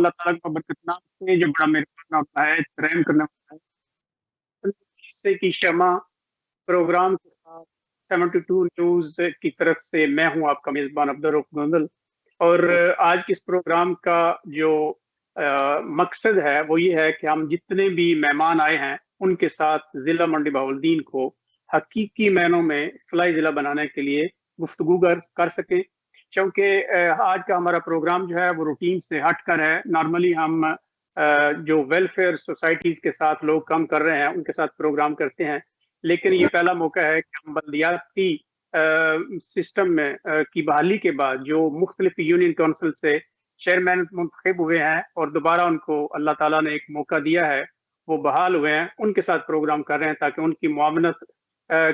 اللہ تعالیٰ کا برکت سے جو بڑا مہربان ہوتا ہے، رحم کرنے والا ہے، حصے کی شمع پروگرام کے ساتھ 72 نیوز کی طرف سے میں ہوں آپ کا میزبان عبدالرؤف گوندل۔ اور آج کے اس پروگرام کا جو مقصد ہے وہ یہ ہے کہ ہم جتنے بھی مہمان آئے ہیں ان کے ساتھ ضلع منڈی بہاولدین کو حقیقی معنوں میں فلاحی ضلع بنانے کے لیے گفتگو کر سکیں، چونکہ آج کا ہمارا پروگرام جو ہے وہ روٹین سے ہٹ کر ہے۔ نارملی ہم جو ویلفیئر سوسائٹیز کے ساتھ لوگ کام کر رہے ہیں ان کے ساتھ پروگرام کرتے ہیں، لیکن یہ پہلا موقع ہے کہ ہم بلدیاتی سسٹم میں کی بحالی کے بعد جو مختلف یونین کونسل سے چیئرمین منتخب ہوئے ہیں اور دوبارہ ان کو اللہ تعالیٰ نے ایک موقع دیا ہے، وہ بحال ہوئے ہیں، ان کے ساتھ پروگرام کر رہے ہیں تاکہ ان کی معاونت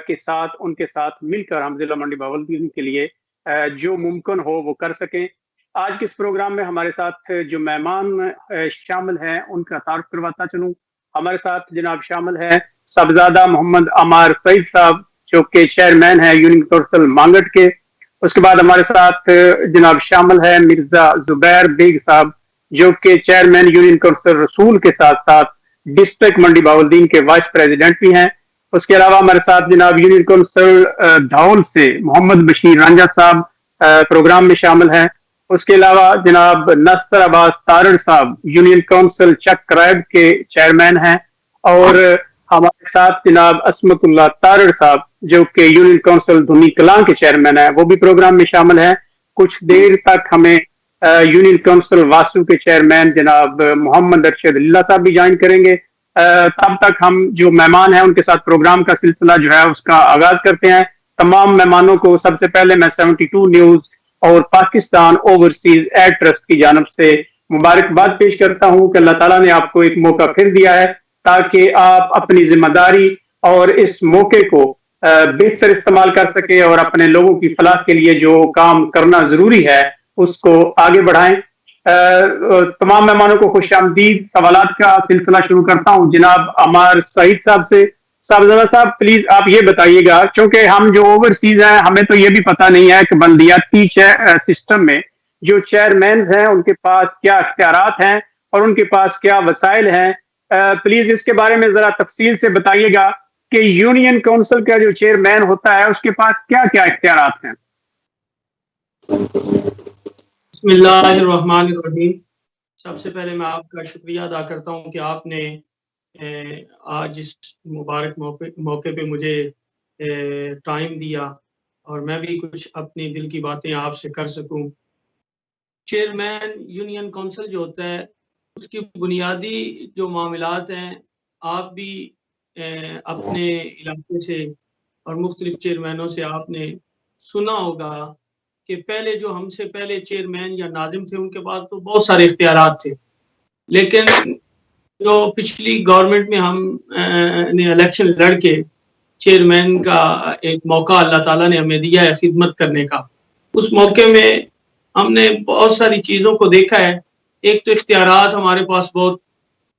کے ساتھ ان کے ساتھ مل کر ہم ضلع منڈی بہاولدین کے لیے جو ممکن ہو وہ کر سکیں۔ آج کے اس پروگرام میں ہمارے ساتھ جو مہمان شامل ہیں ان کا تعارف کرواتا چلوں۔ ہمارے ساتھ جناب شامل ہیں صاحبزادہ محمد عمار سعید صاحب جو کہ چیئرمین ہیں یونین کونسل مانگٹ کے۔ اس کے بعد ہمارے ساتھ جناب شامل ہے مرزا زبیر بیگ صاحب جو کہ چیئرمین یونین کونسل رسول کے ساتھ ساتھ ڈسٹرکٹ منڈی بہاولدین کے وائس پریزیڈنٹ بھی ہیں۔ اس کے علاوہ ہمارے ساتھ جناب یونین کونسل دھول سے محمد بشیر رانجھا صاحب پروگرام میں شامل ہیں۔ اس کے علاوہ جناب نصر عباس تارڑ صاحب یونین کونسل چک کرائب کے چیئرمین ہیں، اور ہمارے ساتھ جناب عصمت اللہ تارڑ صاحب جو کہ یونین کونسل دھنی کلاں کے چیئرمین ہیں، وہ بھی پروگرام میں شامل ہیں۔ کچھ دیر تک ہمیں یونین کونسل واسو کے چیئرمین جناب محمد ارشد اللہ صاحب بھی جوائن کریں گے۔ تب تک ہم جو مہمان ہیں ان کے ساتھ پروگرام کا سلسلہ جو ہے اس کا آغاز کرتے ہیں۔ تمام مہمانوں کو سب سے پہلے میں 72 نیوز اور پاکستان اوورسیز ایڈ ٹرسٹ کی جانب سے مبارکباد پیش کرتا ہوں کہ اللہ تعالیٰ نے آپ کو ایک موقع پھر دیا ہے تاکہ آپ اپنی ذمہ داری اور اس موقع کو بہتر استعمال کر سکیں اور اپنے لوگوں کی فلاح کے لیے جو کام کرنا ضروری ہے اس کو آگے بڑھائیں۔ تمام مہمانوں کو خوش آمدید۔ سوالات کا سلسلہ شروع کرتا ہوں جناب عمار سعید صاحب سے۔ صاحبزادہ صاحب پلیز آپ یہ بتائیے گا، کیونکہ ہم جو اوورسیز ہیں ہمیں تو یہ بھی پتہ نہیں ہے کہ بلدیاتی سسٹم میں جو چیئرمین ہیں ان کے پاس کیا اختیارات ہیں اور ان کے پاس کیا وسائل ہیں۔ پلیز اس کے بارے میں ذرا تفصیل سے بتائیے گا کہ یونین کونسل کا جو چیئرمین ہوتا ہے اس کے پاس کیا کیا اختیارات ہیں۔ بسم اللہ الرحمن الرحیم۔ سب سے پہلے میں آپ کا شکریہ ادا کرتا ہوں کہ آپ نے آج اس مبارک موقع پہ مجھے ٹائم دیا اور میں بھی کچھ اپنی دل کی باتیں آپ سے کر سکوں۔ چیئرمین یونین کونسل جو ہوتا ہے اس کی بنیادی جو معاملات ہیں آپ بھی اپنے علاقے سے اور مختلف چیئرمینوں سے آپ نے سنا ہوگا کہ پہلے جو ہم سے پہلے چیئرمین یا ناظم تھے ان کے پاس تو بہت سارے اختیارات تھے، لیکن جو پچھلی گورنمنٹ میں ہم نے الیکشن لڑ کے چیئرمین کا ایک موقع اللہ تعالیٰ نے ہمیں دیا ہے خدمت کرنے کا، اس موقع میں ہم نے بہت ساری چیزوں کو دیکھا ہے۔ ایک تو اختیارات ہمارے پاس بہت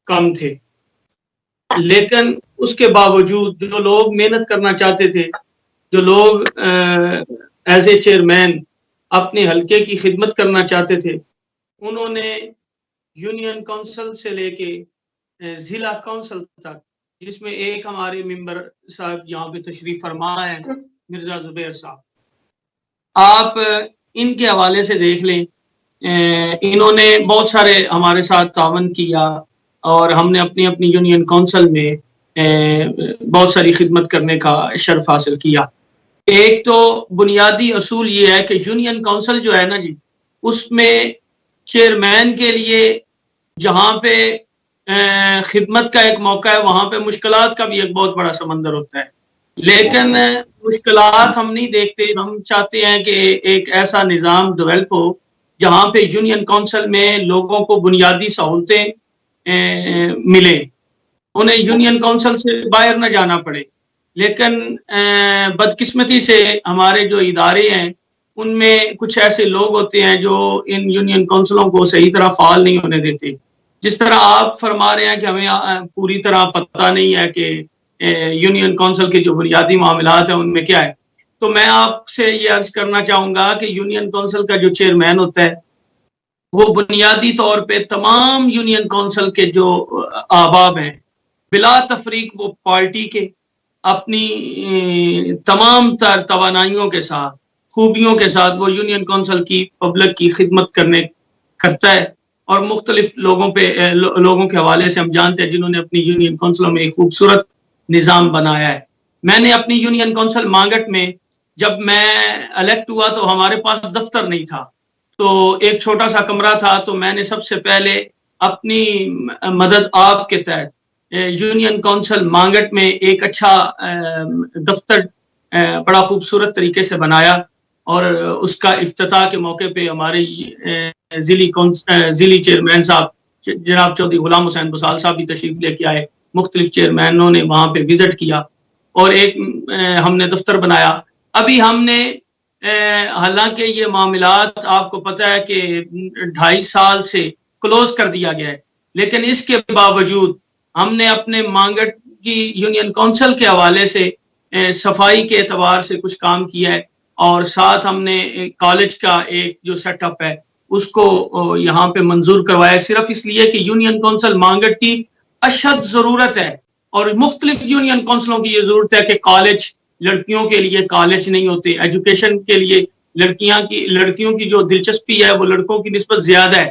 کم تھے، لیکن اس کے باوجود جو لوگ محنت کرنا چاہتے تھے، جو لوگ ایز اے چیئرمین اپنے حلقے کی خدمت کرنا چاہتے تھے، انہوں نے یونین کونسل سے لے کے ضلع کونسل تک، جس میں ایک ہمارے ممبر صاحب یہاں پہ تشریف فرما ہیں مرزا زبیر صاحب، آپ ان کے حوالے سے دیکھ لیں، انہوں نے بہت سارے ہمارے ساتھ تعاون کیا اور ہم نے اپنی اپنی یونین کونسل میں بہت ساری خدمت کرنے کا شرف حاصل کیا۔ ایک تو بنیادی اصول یہ ہے کہ یونین کونسل جو ہے نا جی، اس میں چیئرمین کے لیے جہاں پہ خدمت کا ایک موقع ہے وہاں پہ مشکلات کا بھی ایک بہت بڑا سمندر ہوتا ہے، لیکن مشکلات ہم نہیں دیکھتے، ہم چاہتے ہیں کہ ایک ایسا نظام ڈیولپ ہو جہاں پہ یونین کونسل میں لوگوں کو بنیادی سہولتیں ملیں، انہیں یونین کونسل سے باہر نہ جانا پڑے۔ لیکن بدقسمتی سے ہمارے جو ادارے ہیں ان میں کچھ ایسے لوگ ہوتے ہیں جو ان یونین کونسلوں کو صحیح طرح فعال نہیں ہونے دیتے۔ جس طرح آپ فرما رہے ہیں کہ ہمیں پوری طرح پتہ نہیں ہے کہ یونین کونسل کے جو بنیادی معاملات ہیں ان میں کیا ہے، تو میں آپ سے یہ عرض کرنا چاہوں گا کہ یونین کونسل کا جو چیئرمین ہوتا ہے وہ بنیادی طور پہ تمام یونین کونسل کے جو احباب ہیں بلا تفریق وہ پارٹی کے اپنی تمام تر توانائیوں کے ساتھ خوبیوں کے ساتھ وہ یونین کونسل کی پبلک کی خدمت کرتا ہے، اور مختلف لوگوں کے حوالے سے ہم جانتے ہیں جنہوں نے اپنی یونین کونسلوں میں ایک خوبصورت نظام بنایا ہے۔ میں نے اپنی یونین کونسل مانگٹ میں جب میں الیکٹ ہوا تو ہمارے پاس دفتر نہیں تھا، تو ایک چھوٹا سا کمرہ تھا، تو میں نے سب سے پہلے اپنی مدد آپ کے تحت یونین کونسل مانگٹ میں ایک اچھا دفتر بڑا خوبصورت طریقے سے بنایا، اور اس کا افتتاح کے موقع پہ ہمارے ضلعی چیئرمین صاحب جناب چودھری غلام حسین بسال صاحب بھی تشریف لے کے آئے، مختلف چیئرمینوں نے وہاں پہ وزٹ کیا اور ایک ہم نے دفتر بنایا۔ ابھی ہم نے حالانکہ یہ معاملات آپ کو پتہ ہے کہ 2.5 سال سے کلوز کر دیا گیا ہے، لیکن اس کے باوجود ہم نے اپنے مانگٹ کی یونین کونسل کے حوالے سے صفائی کے اعتبار سے کچھ کام کیا ہے، اور ساتھ ہم نے کالج کا ایک جو سیٹ اپ ہے اس کو یہاں پہ منظور کروایا، صرف اس لیے کہ یونین کونسل مانگٹ کی اشد ضرورت ہے، اور مختلف یونین کونسلوں کی یہ ضرورت ہے کہ کالج لڑکیوں کے لیے کالج نہیں ہوتے، ایجوکیشن کے لیے لڑکیوں کی جو دلچسپی ہے وہ لڑکوں کی نسبت زیادہ ہے،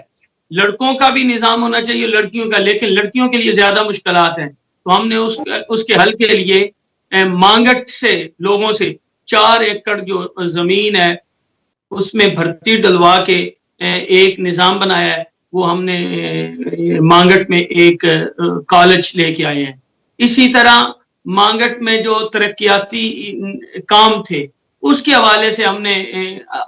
لڑکوں کا بھی نظام ہونا چاہیے لڑکیوں کا، لیکن لڑکیوں کے لیے زیادہ مشکلات ہیں۔ تو ہم نے اس کے حل کے لیے مانگٹ سے لوگوں سے 4 ایکڑ جو زمین ہے اس میں بھرتی ڈلوا کے ایک نظام بنایا ہے، وہ ہم نے مانگٹ میں ایک کالج لے کے آئے ہیں۔ اسی طرح مانگٹ میں جو ترقیاتی کام تھے اس کے حوالے سے ہم نے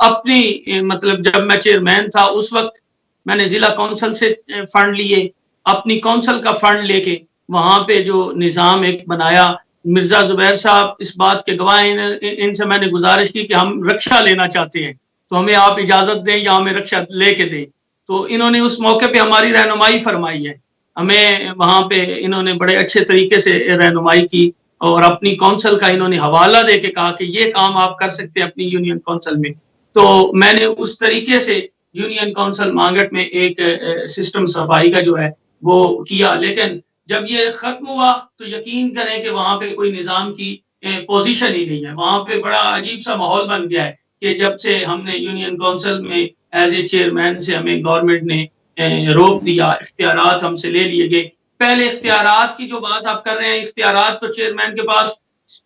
اپنی مطلب جب میں چیئرمین تھا اس وقت میں نے ضلع کونسل سے فنڈ لیے، اپنی کونسل کا فنڈ لے کے وہاں پہ جو نظام ایک بنایا۔ مرزا زبیر صاحب اس بات کے گواہ ہیں، ان سے میں نے گزارش کی کہ ہم رکشہ لینا چاہتے ہیں تو ہمیں آپ اجازت دیں یا ہمیں رکشہ لے کے دیں، تو انہوں نے اس موقع پہ ہماری رہنمائی فرمائی ہے، ہمیں وہاں پہ انہوں نے بڑے اچھے طریقے سے رہنمائی کی، اور اپنی کونسل کا انہوں نے حوالہ دے کے کہا کہ یہ کام آپ کر سکتے ہیں اپنی یونین کونسل میں۔ تو میں نے اس طریقے سے یونین کونسل مانگٹ میں ایک سسٹم صفائی کا جو ہے وہ کیا، لیکن جب یہ ختم ہوا تو یقین کریں کہ وہاں پہ کوئی نظام کی پوزیشن ہی نہیں ہے، وہاں پہ بڑا عجیب سا ماحول بن گیا ہے کہ جب سے ہم نے یونین کونسل میں ایز اے چیئرمین سے ہمیں گورنمنٹ نے روک دیا، اختیارات ہم سے لے لیے گئے۔ پہلے اختیارات کی جو بات آپ کر رہے ہیں، اختیارات تو چیئرمین کے پاس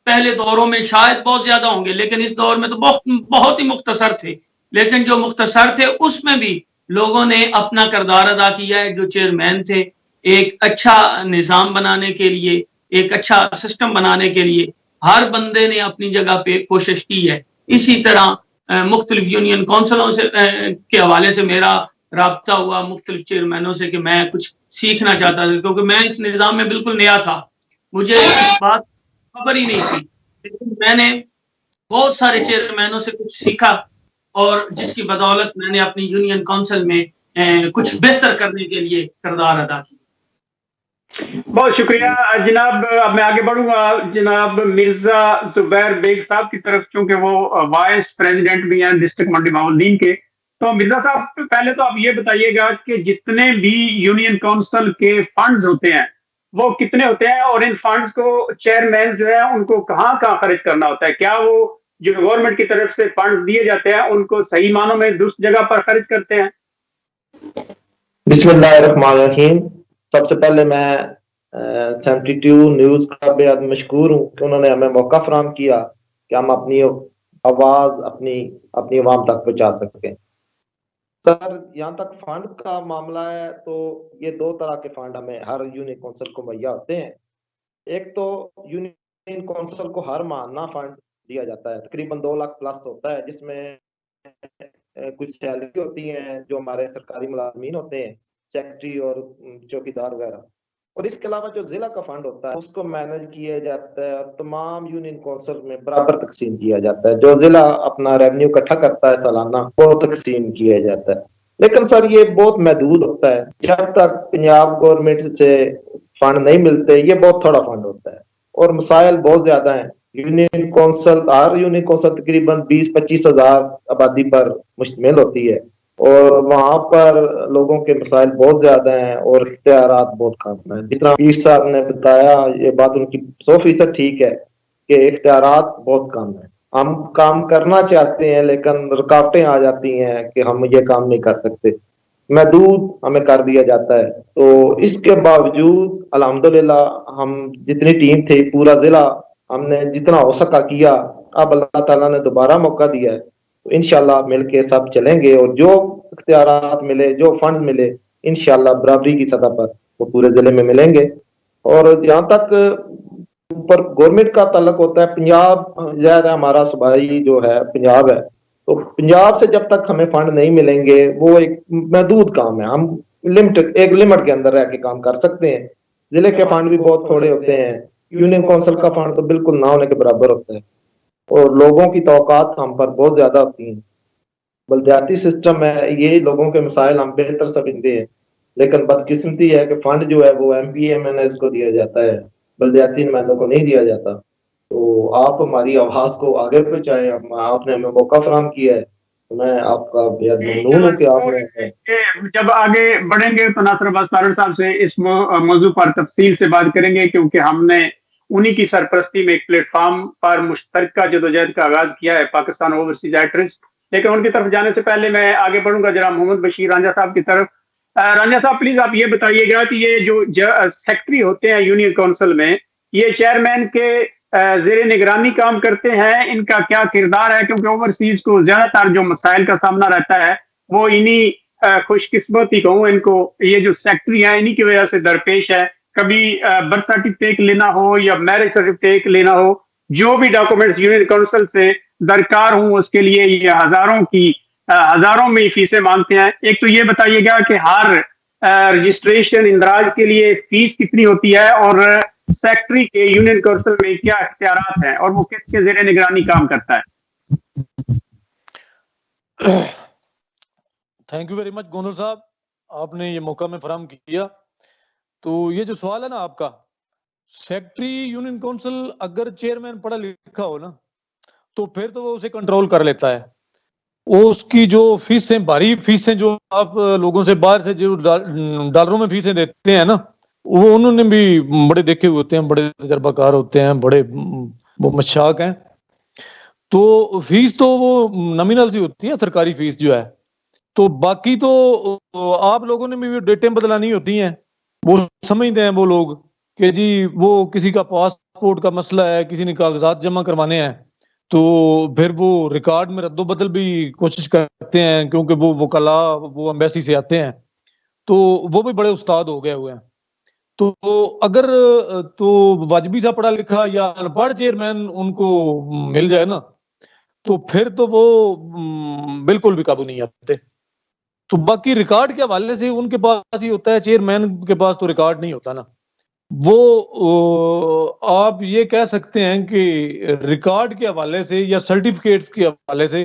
پہلے دوروں میں شاید بہت زیادہ ہوں گے، لیکن اس دور میں تو بہت ہی مختصر تھے، لیکن جو مختصر تھے اس میں بھی لوگوں نے اپنا کردار ادا کیا ہے۔ جو چیئرمین تھے ایک اچھا نظام بنانے کے لیے، ایک اچھا سسٹم بنانے کے لیے ہر بندے نے اپنی جگہ پہ کوشش کی ہے۔ اسی طرح مختلف یونین کونسلوں سے کے حوالے سے میرا رابطہ ہوا مختلف چیئرمینوں سے کہ میں کچھ سیکھنا چاہتا تھا، کیونکہ میں اس نظام میں بالکل نیا تھا، مجھے اس بات خبر ہی نہیں تھی، لیکن میں نے بہت سارے چیئرمینوں سے کچھ سیکھا، اور جس کی بدولت میں نے اپنی یونین کونسل میں کچھ بہتر کرنے کے لیے کردار ادا کیا۔ بہت شکریہ جناب۔ اب میں آگے بڑھوں گا جناب مرزا زبیر بیگ صاحب کی طرف، چونکہ وہ وائس پریزیڈنٹ بھی ہیں ڈسٹرکٹ منڈی ماؤالدین کے۔ تو مرزا صاحب پہلے تو آپ یہ بتائیے گا کہ جتنے بھی یونین کونسل کے فنڈز ہوتے ہیں وہ کتنے ہوتے ہیں، اور ان فنڈز کو چیئرمین جو ہے ان کو کہاں کہاں خرچ کرنا ہوتا ہے؟ کیا وہ جو گورنمنٹ کی طرف سے فنڈ دیے جاتے ہیں ان کو صحیح معنوں میں درست جگہ پر خرچ کرتے ہیں؟ بسم اللہ الرحمن الرحیم۔ سب سے پہلے میں 72 نیوز کا بے حد مشکور ہوں کہ انہوں نے ہمیں موقع فراہم کیا کہ ہم اپنی آواز اپنی عوام تک پہنچا سکیں۔ سر، یہاں تک فنڈ کا معاملہ ہے تو یہ 2 طرح کے فنڈ ہمیں ہر یونین کونسل کو مہیا ہوتے ہیں۔ ایک تو یونین کونسل کو ہر ماہانہ فنڈ دیا جاتا ہے، تقریباً 2 لاکھ پلس ہوتا ہے، جس میں کچھ سیلری ہوتی ہیں جو ہمارے سرکاری ملازمین ہوتے ہیں، سیکرٹری اور چوکیدار وغیرہ، اور اس کے علاوہ جو ضلع کا فنڈ ہوتا ہے اس کو مینج کیا جاتا ہے اور تمام یونین کونسل میں برابر تقسیم کیا جاتا ہے۔ جو ضلع اپنا ریونیو اکٹھا کرتا ہے سالانہ وہ تقسیم کیا جاتا ہے، لیکن سر یہ بہت محدود ہوتا ہے۔ جب تک پنجاب گورنمنٹ سے فنڈ نہیں ملتے یہ بہت تھوڑا فنڈ ہوتا ہے، اور مسائل بہت زیادہ ہیں۔ یونین کونسل ہر یونین کونسل تقریباً 20-25 ہزار آبادی پر مشتمل ہوتی ہے، اور وہاں پر لوگوں کے مسائل بہت زیادہ ہیں اور اختیارات بہت کم ہیں. جتنا پیر صاحب نے بتایا یہ بات ان کی 100% ٹھیک ہے کہ اختیارات بہت کم ہیں. ہم کام کرنا چاہتے ہیں لیکن رکاوٹیں آ جاتی ہیں کہ ہم یہ کام نہیں کر سکتے, محدود ہمیں کر دیا جاتا ہے. تو اس کے باوجود الحمدللہ ہم جتنی ٹیم تھی پورا ضلع ہم نے جتنا ہو سکا کیا. اب اللہ تعالیٰ نے دوبارہ موقع دیا ہے تو انشاءاللہ مل کے سب چلیں گے اور جو اختیارات ملے جو فنڈ ملے انشاءاللہ برابری کی سطح پر وہ پورے ضلع میں ملیں گے. اور جہاں تک اوپر گورنمنٹ کا تعلق ہوتا ہے, پنجاب زیادہ ہمارا صوبائی جو ہے پنجاب ہے, تو پنجاب سے جب تک ہمیں فنڈ نہیں ملیں گے وہ ایک محدود کام ہے. ہم ایک لمٹ کے اندر رہ کے کام کر سکتے ہیں. ضلع کے فنڈ بھی بہت تھوڑے ہوتے ہیں, یونین کونسل کا فنڈ تو بالکل نہ ہونے کے برابر ہوتا ہے, اور لوگوں کی توقعات ہم پر بہت زیادہ ہوتی ہیں. بلدیاتی سسٹم ہے, یہ لوگوں کے مسائل ہم بہتر سمجھتے ہیں, لیکن بدقسمتی ہے کہ فنڈ جو ہے وہ M P M N S کو دیا جاتا ہے, بلدیاتی نمائندوں کو نہیں دیا جاتا. تو آپ ہماری آواز کو آگے پہنچائیں, آپ نے ہمیں موقع فراہم کیا ہے تو میں آپ کا بےحد ممنون ہوں کہ آپ نے. جب آگے بڑھیں گے تو ناصر عباس طاہر صاحب سے اس موضوع پر تفصیل سے بات کریں گے, کیونکہ ہم نے انہی کی سرپرستی میں ایک پلیٹ فارم پر مشترکہ جدوجہد کا آغاز کیا ہے, پاکستان اوورسیز ایکٹرز. لیکن ان کی طرف جانے سے پہلے میں آگے بڑھوں گا جناب محمد بشیر رانجھا صاحب کی طرف. رانجھا صاحب پلیز آپ یہ بتائیے گا کہ یہ جو سیکٹری ہوتے ہیں یونین کونسل میں, یہ چیئرمین کے زیر نگرانی کام کرتے ہیں, ان کا کیا کردار ہے؟ کیونکہ اوورسیز کو زیادہ تر جو مسائل کا سامنا رہتا ہے وہ انہی خوش قسمتی کہوں ان کو, یہ جو سیکٹری ہیں انہی کی وجہ سے درپیش ہے. کبھی برتھ سرٹیفکیٹ لینا ہو یا میرج سرٹیفکیٹ لینا ہو, جو بھی ڈاکومنٹس یونین کونسل سے درکار ہوں اس کے لیے یہ ہزاروں میں فیسیں مانگتے ہیں. ایک تو یہ بتائیے گا کہ ہر رجسٹریشن اندراج کے لیے فیس کتنی ہوتی ہے, اور سیکٹری کے یونین کونسل میں کیا اختیارات ہیں, اور وہ کس کے زیر نگرانی کام کرتا ہے؟ Thank you very much governor صاحب, آپ نے یہ موقع میں فراہم کیا. تو یہ جو سوال ہے نا آپ کا, سیکٹری یونین کونسل اگر چیئرمین پڑھا لکھا ہو نا تو پھر تو وہ اسے کنٹرول کر لیتا ہے. وہ اس کی جو فیسیں بھاری فیسیں جو آپ لوگوں سے باہر سے جو ڈالروں میں فیسیں دیتے ہیں نا, وہ انہوں نے بھی بڑے دیکھے ہوئے ہوتے ہیں, بڑے تجربہ کار ہوتے ہیں, بڑے وہ مشاق ہیں. تو فیس تو وہ نامینل سی ہوتی ہے سرکاری فیس جو ہے. تو باقی تو آپ لوگوں نے بھی ڈیٹیں بدلانی ہوتی ہیں. وہ سمجھتے ہیں وہ لوگ کہ جی وہ کسی کا پاسپورٹ کا مسئلہ ہے, کسی نے کاغذات جمع کروانے ہیں, تو پھر وہ ریکارڈ میں رد و بدل بھی کوشش کرتے ہیں, کیونکہ وہ وکلاء وہ ایمبیسی سے آتے ہیں, تو وہ بھی بڑے استاد ہو گئے ہوئے ہیں. تو اگر تو واجبی سا پڑھا لکھا یا ان پڑھ چیئرمین ان کو مل جائے نا تو پھر تو وہ بالکل بھی قابو نہیں آتے. تو باقی ریکارڈ کے حوالے سے ان کے پاس ہی ہوتا ہے, چیئرمین کے پاس تو ریکارڈ نہیں ہوتا نا. وہ آپ یہ کہہ سکتے ہیں کہ ریکارڈ کے حوالے سے یا سرٹیفکیٹس کے حوالے سے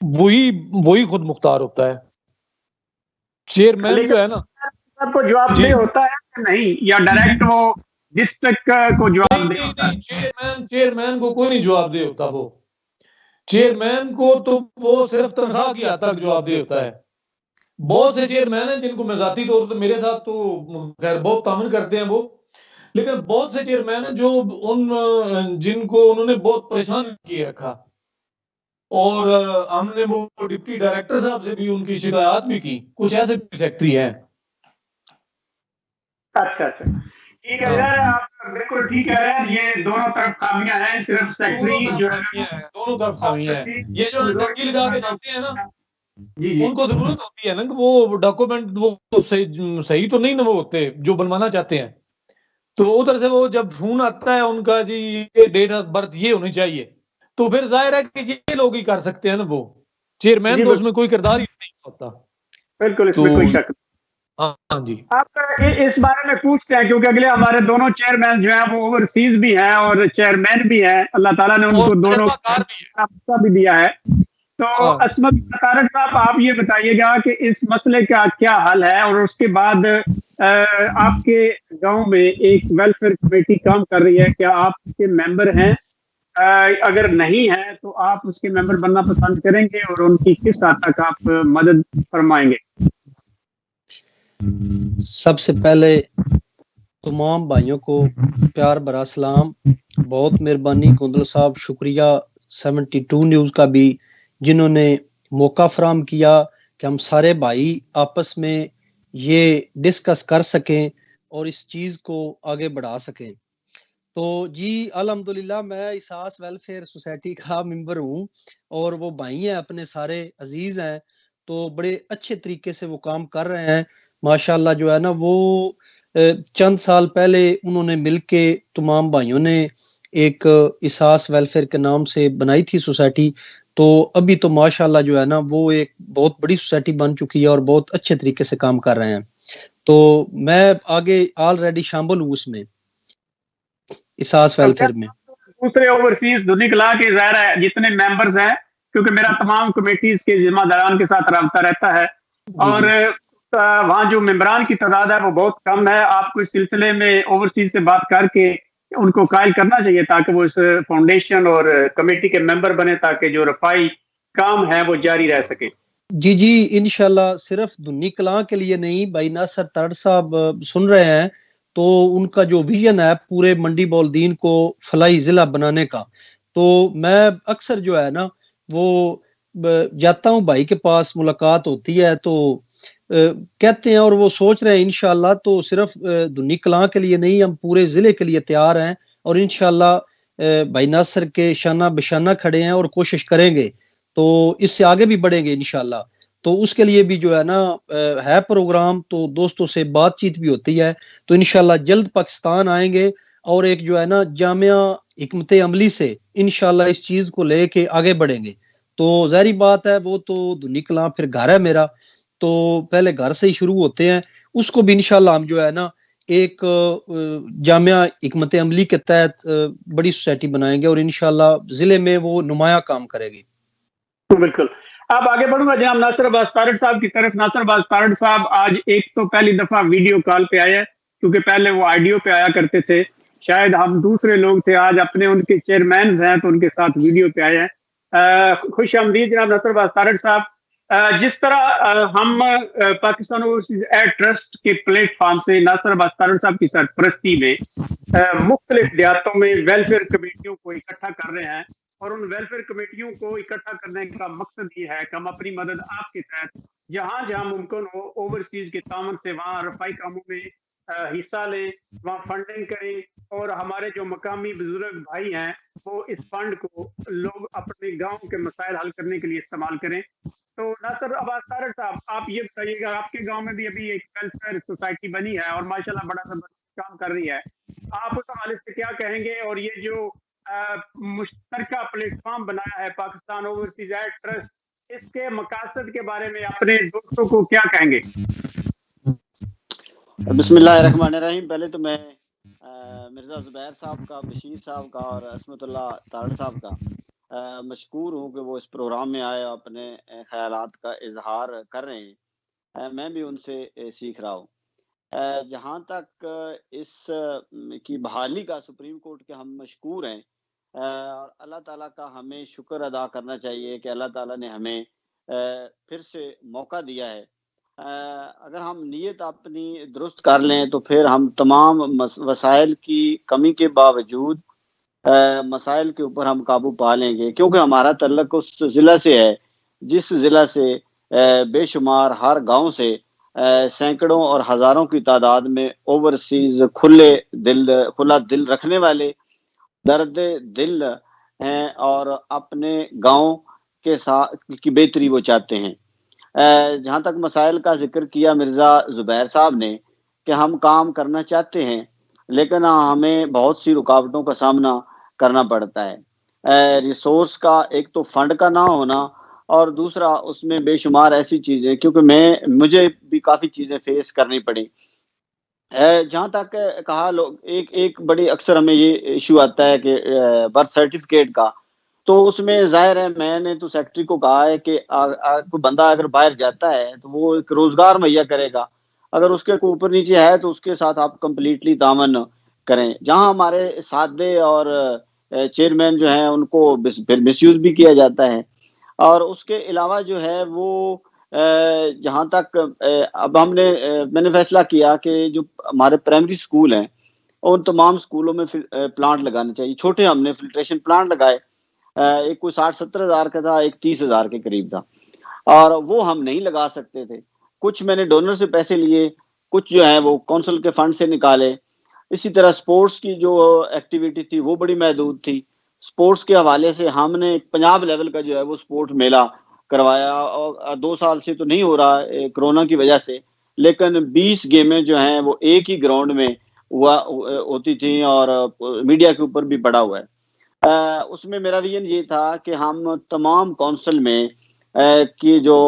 وہی خود مختار ہوتا ہے. چیئرمین جو ہے نا کو جواب دہ ہوتا ہے کہ نہیں, یا ڈائریکٹ وہ ڈسٹرکٹ کو جواب دہ ہوتا ہے؟ چیئرمین کو کوئی نہیں جواب دہ ہوتا. وہ چیئرمین کو تو وہ صرف تنخواہ کی حد تک جواب دہ ہوتا ہے. بہت سے چیئرمین ہیں جن کو میں ذاتی طور پر میرے ساتھ تو خیر بہت تعاون کرتے ہیں وہ, لیکن بہت سے چیئرمین ہیں جو جن کو انہوں نے بہت پریشان کیے رکھا, اور ہم نے وہ ڈپٹی ڈائریکٹر صاحب سے بھی ان کی شکایات بھی کی. کچھ ایسے بھی سیکٹری ہیں. اچھا ٹھیک ہے یار, آپ بالکل ٹھیک کہہ رہے ہیں. یہ دونوں طرف خامیاں ہیں, صرف سیکٹری جو ہے دونوں طرف خامیاں ہیں. یہ جو ڈنکی لگا کے جاتے ہیں نا, ان کو ضرورت ہوتی ہے نا کہ وہ ڈاکومنٹ وہ صحیح تو نہیں نا وہ ہوتے جو بنوانا چاہتے ہیں. تو ادھر سے وہ جب فون آتا ہے ان کا جی یہ ڈیٹ آف برتھ یہ ہونی چاہیے, تو پھر ظاہر ہے کہ یہ لوگ ہی کر سکتے ہیں نا. وہ چیئرمین تو اس میں کوئی کردار ہی نہیں ہوتا. بالکل اس میں کوئی شک نہیں. ہاں جی, آپ اس بارے میں پوچھتے ہیں کیونکہ اگلے ہمارے دونوں چیئرمین جو ہیں وہ اوورسیز بھی ہیں اور چیئرمین بھی ہیں. اللہ تعالیٰ نے ان کو دونوں کا بھی دیا ہے. تو عصمت طارق صاحب, آپ یہ بتائیے گا کہ اس مسئلے کا کیا حل ہے, اور اس کے بعد آپ کے گاؤں میں ایک ویلفیئر کمیٹی کام کر رہی ہے, کیا آپ کے ممبر ہیں؟ اگر نہیں ہے تو آپ اس کے ممبر بننا پسند کریں گے اور ان کی کس حد تک آپ مدد فرمائیں گے؟ سب سے پہلے تمام بھائیوں کو پیار برا سلام، بہت مہربانی گوندل صاحب، شکریہ 72 نیوز کا بھی جنہوں نے موقع فراہم کیا کہ ہم سارے بھائی آپس میں یہ ڈسکس کر سکیں اور اس چیز کو آگے بڑھا سکیں۔ تو جی الحمدللہ میں احساس ویلفیئر سوسائٹی کا ممبر ہوں اور وہ بھائی ہیں اپنے سارے عزیز ہیں، تو بڑے اچھے طریقے سے وہ کام کر رہے ہیں ماشاءاللہ۔ جو ہے نا وہ چند سال پہلے انہوں نے مل کے تمام بھائیوں نے ایک احساس ویلفیئر کے نام سے بنائی تھی سوسائٹی، تو ابھی تو ماشاءاللہ جو ہے نا وہ ایک بہت بڑی سوسائٹی بن چکی ہے اور بہت اچھے طریقے سے کام کر رہے ہیں۔ تو میں آگے آلریڈی شامل ہوں اس میں، احساس ویلفیئر میں۔ دوسرے اوورسیز دنیا کلا کے ظاہر ہے جتنے ممبرز ہیں، کیونکہ میرا تمام کمیٹیز کے ذمہ داران کے ساتھ رابطہ رہتا ہے اور وہاں جو ممبران کی تعداد ہے وہ بہت کم ہے، آپ کو اس سلسلے میں اوورسیز سے بات کر کے ان کو قائل کرنا چاہیے تاکہ وہ اس فاؤنڈیشن اور کمیٹی کے ممبر بنے تاکہ جو رفائی کام ہے وہ جاری رہ سکے۔ جی انشاءاللہ صرف دنی کلاں کے لیے نہیں، بھائی ناصر ترڑ صاحب سن رہے ہیں تو ان کا جو ویژن ہے پورے منڈی بولدین کو فلاحی ضلع بنانے کا، تو میں اکثر جو ہے نا وہ جاتا ہوں بھائی کے پاس، ملاقات ہوتی ہے تو کہتے ہیں اور وہ سوچ رہے ہیں انشاءاللہ تو صرف دنی کلاں کے لیے نہیں، ہم پورے ضلع کے لیے تیار ہیں اور انشاءاللہ بھائی ناصر کے شانہ بشانہ کھڑے ہیں اور کوشش کریں گے تو اس سے آگے بھی بڑھیں گے انشاءاللہ۔ تو اس کے لیے بھی جو ہے نا ہے پروگرام، تو دوستوں سے بات چیت بھی ہوتی ہے، تو انشاءاللہ جلد پاکستان آئیں گے اور ایک جو ہے نا جامعہ حکمت عملی سے انشاءاللہ اس چیز کو لے کے آگے بڑھیں گے۔ تو ظاہری بات ہے وہ تو دنی کلاں پھر گھر ہے میرا، تو پہلے گھر سے ہی شروع ہوتے ہیں، اس کو بھی انشاءاللہ ہم جو ہے نا ایک جامعہ حکمت عملی کے تحت بڑی سوسائٹی بنائیں گے اور انشاءاللہ ضلع میں وہ نمایاں کام کرے گی۔ بالکل، اب آگے بڑھوں گا جناب ناصر عباس تارڑ صاحب کی طرف۔ ناصر عباس تارڑ صاحب آج ایک تو پہلی دفعہ ویڈیو کال پہ آئے ہیں، کیونکہ پہلے وہ آڈیو پہ آیا کرتے تھے، شاید ہم دوسرے لوگ تھے، آج اپنے ان کے چیئرمینز ہیں تو ان کے ساتھ ویڈیو پہ آئے ہیں۔ خوش آمدید جناب ناصر عباس تارڑ صاحب۔ جس طرح ہم پاکستان اوورسیز ایڈ ٹرسٹ کے پلیٹ فارم سے ناصر عباس تارڑ صاحب کی سرپرستی میں مختلف دیہاتوں میں ویلفیئر کمیٹیوں کو اکٹھا کر رہے ہیں، اور ان ویلفیئر کمیٹیوں کو اکٹھا کرنے کا مقصد یہ ہے کہ ہم اپنی مدد آپ کے تحت جہاں جہاں ممکن ہو اوورسیز کے تعاون سے وہاں رفائی کاموں میں حصہ لیں، وہاں فنڈنگ کریں، اور ہمارے جو مقامی بزرگ بھائی ہیں وہ اس فنڈ کو لوگ اپنے گاؤں کے مسائل حل کرنے کے لیے استعمال کریں۔ تو ناصر عباس تارڑ صاحب، آپ یہ بتائیے گا، آپ کے گاؤں میں بھی ابھی ایک ویلفیئر سوسائٹی بنی ہے اور ماشاءاللہ بڑا زبردست کام کر رہی ہے، آپ اس حوالے سے کیا کہیں گے؟ اور یہ جو مشترکہ پلیٹ فارم بنایا ہے پاکستان اوورسیز ایڈ ٹرسٹ، اس کے مقاصد کے بارے میں اپنے دوستوں کو کیا کہیں گے؟ بسم اللہ الرحمن الرحیم۔ پہلے تو میں مرزا زبیر صاحب کا، بشیر صاحب کا اور عصمت اللہ تارڑ صاحب کا مشکور ہوں کہ وہ اس پروگرام میں آئے اور اپنے خیالات کا اظہار کر رہے ہیں، میں بھی ان سے سیکھ رہا ہوں۔ جہاں تک اس کی بحالی کا سپریم کورٹ کے ہم مشکور ہیں، اور اللہ تعالیٰ کا ہمیں شکر ادا کرنا چاہیے کہ اللہ تعالیٰ نے ہمیں پھر سے موقع دیا ہے۔ اگر ہم نیت اپنی درست کر لیں تو پھر ہم تمام وسائل کی کمی کے باوجود مسائل کے اوپر ہم قابو پا لیں گے، کیونکہ ہمارا تعلق اس ضلع سے ہے جس ضلع سے بے شمار ہر گاؤں سے سینکڑوں اور ہزاروں کی تعداد میں اوورسیز کھلا دل رکھنے والے درد دل ہیں اور اپنے گاؤں کے ساتھ کی بہتری وہ چاہتے ہیں۔ جہاں تک مسائل کا ذکر کیا مرزا زبیر صاحب نے کہ ہم کام کرنا چاہتے ہیں لیکن ہمیں بہت سی رکاوٹوں کا سامنا کرنا پڑتا ہے، ریسورس کا، ایک تو فنڈ کا نہ ہونا، اور دوسرا اس میں بے شمار ایسی چیزیں، کیونکہ مجھے بھی کافی چیزیں فیس کرنی پڑی۔ جہاں تک کہا لوگ ایک بڑی اکثر ہمیں یہ ایشو آتا ہے کہ برتھ سرٹیفکیٹ کا، تو اس میں ظاہر ہے میں نے تو سیکٹری کو کہا ہے کہ کوئی بندہ اگر باہر جاتا ہے تو وہ ایک روزگار مہیا کرے گا، اگر اس کے کوئی اوپر نیچے ہے تو اس کے ساتھ آپ کمپلیٹلی تعاون کریں۔ جہاں ہمارے سادے اور چیئرمین جو ہیں ان کو مس یوز بھی کیا جاتا ہے. اور اس کے علاوہ جو ہے وہ جہاں تک اب میں نے فیصلہ کیا کہ جو ہمارے پرائمری سکول ہیں ان تمام سکولوں میں پلانٹ لگانے چاہیے. چھوٹے ہم نے فلٹریشن پلانٹ لگائے, ایک کوئی 60-70 ہزار کا تھا, ایک 30 ہزار کے قریب تھا, اور وہ ہم نہیں لگا سکتے تھے. کچھ میں نے ڈونر سے پیسے لیے, کچھ جو ہے وہ کونسل کے فنڈ سے نکالے. اسی طرح سپورٹس کی جو ایکٹیویٹی تھی وہ بڑی محدود تھی. سپورٹس کے حوالے سے ہم نے پنجاب لیول کا جو ہے وہ سپورٹ میلہ کروایا, اور 2 سال سے تو نہیں ہو رہا کرونا کی وجہ سے, لیکن 20 گیمیں جو ہیں وہ ایک ہی گراؤنڈ میں ہوتی تھیں اور میڈیا کے اوپر بھی پڑا ہوا ہے. اس میں میرا ویژن یہ تھا کہ ہم تمام کونسل میں کی جو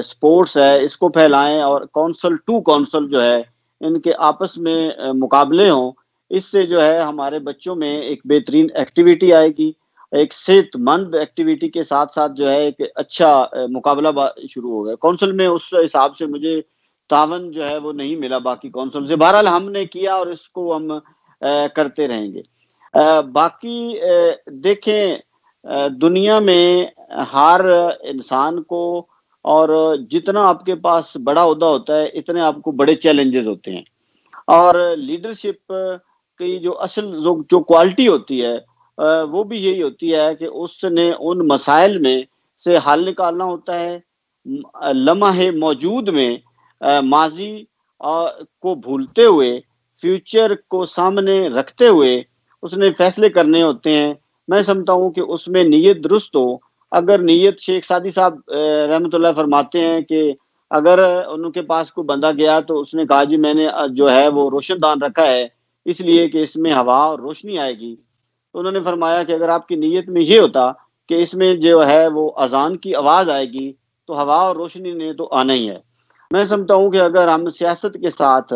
سپورٹس ہے اس کو پھیلائیں, اور کونسل ٹو کونسل جو ہے ان کے آپس میں مقابلے ہوں. اس سے جو ہے ہمارے بچوں میں ایک بہترین ایکٹیویٹی آئے گی, ایک صحت مند ایکٹیویٹی کے ساتھ ساتھ جو ہے ایک اچھا مقابلہ شروع ہوگا. کونسل میں اس حساب سے مجھے تعاون جو ہے وہ نہیں ملا باقی کونسل سے. بہرحال ہم نے کیا اور اس کو ہم کرتے رہیں گے. باقی دیکھیں, دنیا میں ہر انسان کو اور جتنا آپ کے پاس بڑا عہدہ ہوتا ہے اتنے آپ کو بڑے چیلنجز ہوتے ہیں, اور لیڈرشپ کی جو اصل جو کوالٹی ہوتی ہے وہ بھی یہی ہوتی ہے کہ اس نے ان مسائل میں سے حل نکالنا ہوتا ہے. لمحے موجود میں ماضی کو بھولتے ہوئے فیوچر کو سامنے رکھتے ہوئے اس نے فیصلے کرنے ہوتے ہیں. میں سمجھتا ہوں کہ اس میں نیت درست ہو. اگر نیت, شیخ سعدی صاحب رحمۃ اللہ فرماتے ہیں کہ اگر ان کے پاس کوئی بندہ گیا تو اس نے کہا جی میں نے جو ہے وہ روشن دان رکھا ہے اس لیے کہ اس میں ہوا اور روشنی آئے گی, تو انہوں نے فرمایا کہ اگر آپ کی نیت میں یہ ہوتا کہ اس میں جو ہے وہ اذان کی آواز آئے گی تو ہوا اور روشنی نے تو آنا ہی ہے. میں سمجھتا ہوں کہ اگر ہم سیاست کے ساتھ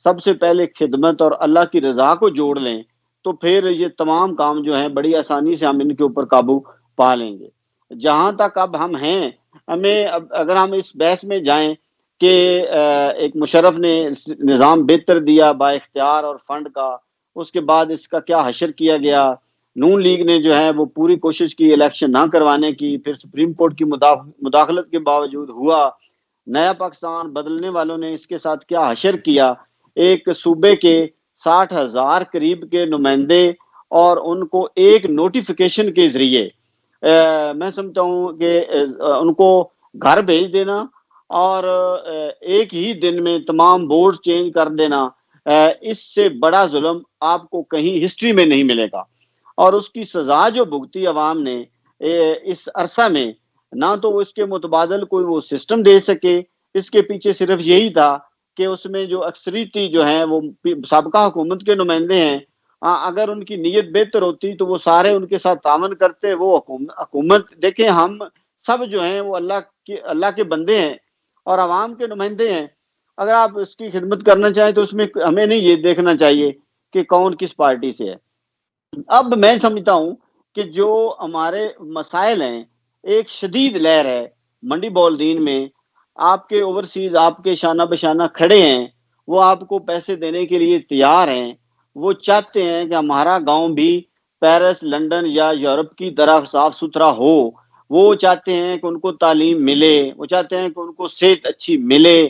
سب سے پہلے خدمت اور اللہ کی رضا کو جوڑ لیں تو پھر یہ تمام کام جو ہیں بڑی آسانی سے ہم ان کے اوپر قابو پا لیں گے. جہاں تک اب ہم ہیں, ہمیں اگر ہم اس بحث میں جائیں کہ ایک مشرف نے نظام بہتر دیا با اختیار اور فنڈ کا, اس کے بعد اس کا کیا حشر کیا گیا. نون لیگ نے جو ہے وہ پوری کوشش کی الیکشن نہ کروانے کی, پھر سپریم کورٹ کی مداخلت کے باوجود ہوا. نیا پاکستان بدلنے والوں نے اس کے ساتھ کیا حشر کیا. ایک صوبے کے 60,000 قریب کے نمائندے اور ان کو ایک نوٹیفیکیشن کے ذریعے میں سمجھتا ہوں کہ ان کو گھر بھیج دینا اور ایک ہی دن میں تمام بورڈ چینج کر دینا, اس سے بڑا ظلم آپ کو کہیں ہسٹری میں نہیں ملے گا. اور اس کی سزا جو بھگتی عوام نے اس عرصہ میں, نہ تو اس کے متبادل کوئی وہ سسٹم دے سکے, اس کے پیچھے صرف یہی تھا کہ اس میں جو اکثریتی جو ہیں وہ سابقہ حکومت کے نمائندے ہیں, اگر ان کی نیت بہتر ہوتی تو وہ سارے ان کے ساتھ تعاون کرتے. وہ حکومت دیکھیں, ہم سب جو ہیں وہ اللہ کے بندے ہیں اور عوام کے نمائندے ہیں. اگر آپ اس کی خدمت کرنا چاہیں تو اس میں ہمیں نہیں یہ دیکھنا چاہیے کہ کون کس پارٹی سے ہے. اب میں سمجھتا ہوں کہ جو ہمارے مسائل ہیں, ایک شدید لہر ہے منڈی بولدین میں, آپ کے اوورسیز آپ کے شانہ بشانہ کھڑے ہیں, وہ آپ کو پیسے دینے کے لیے تیار ہیں. وہ چاہتے ہیں کہ ہمارا گاؤں بھی پیرس, لندن یا یورپ کی طرح صاف ستھرا ہو. وہ چاہتے ہیں کہ ان کو تعلیم ملے, وہ چاہتے ہیں کہ ان کو صحت اچھی ملے.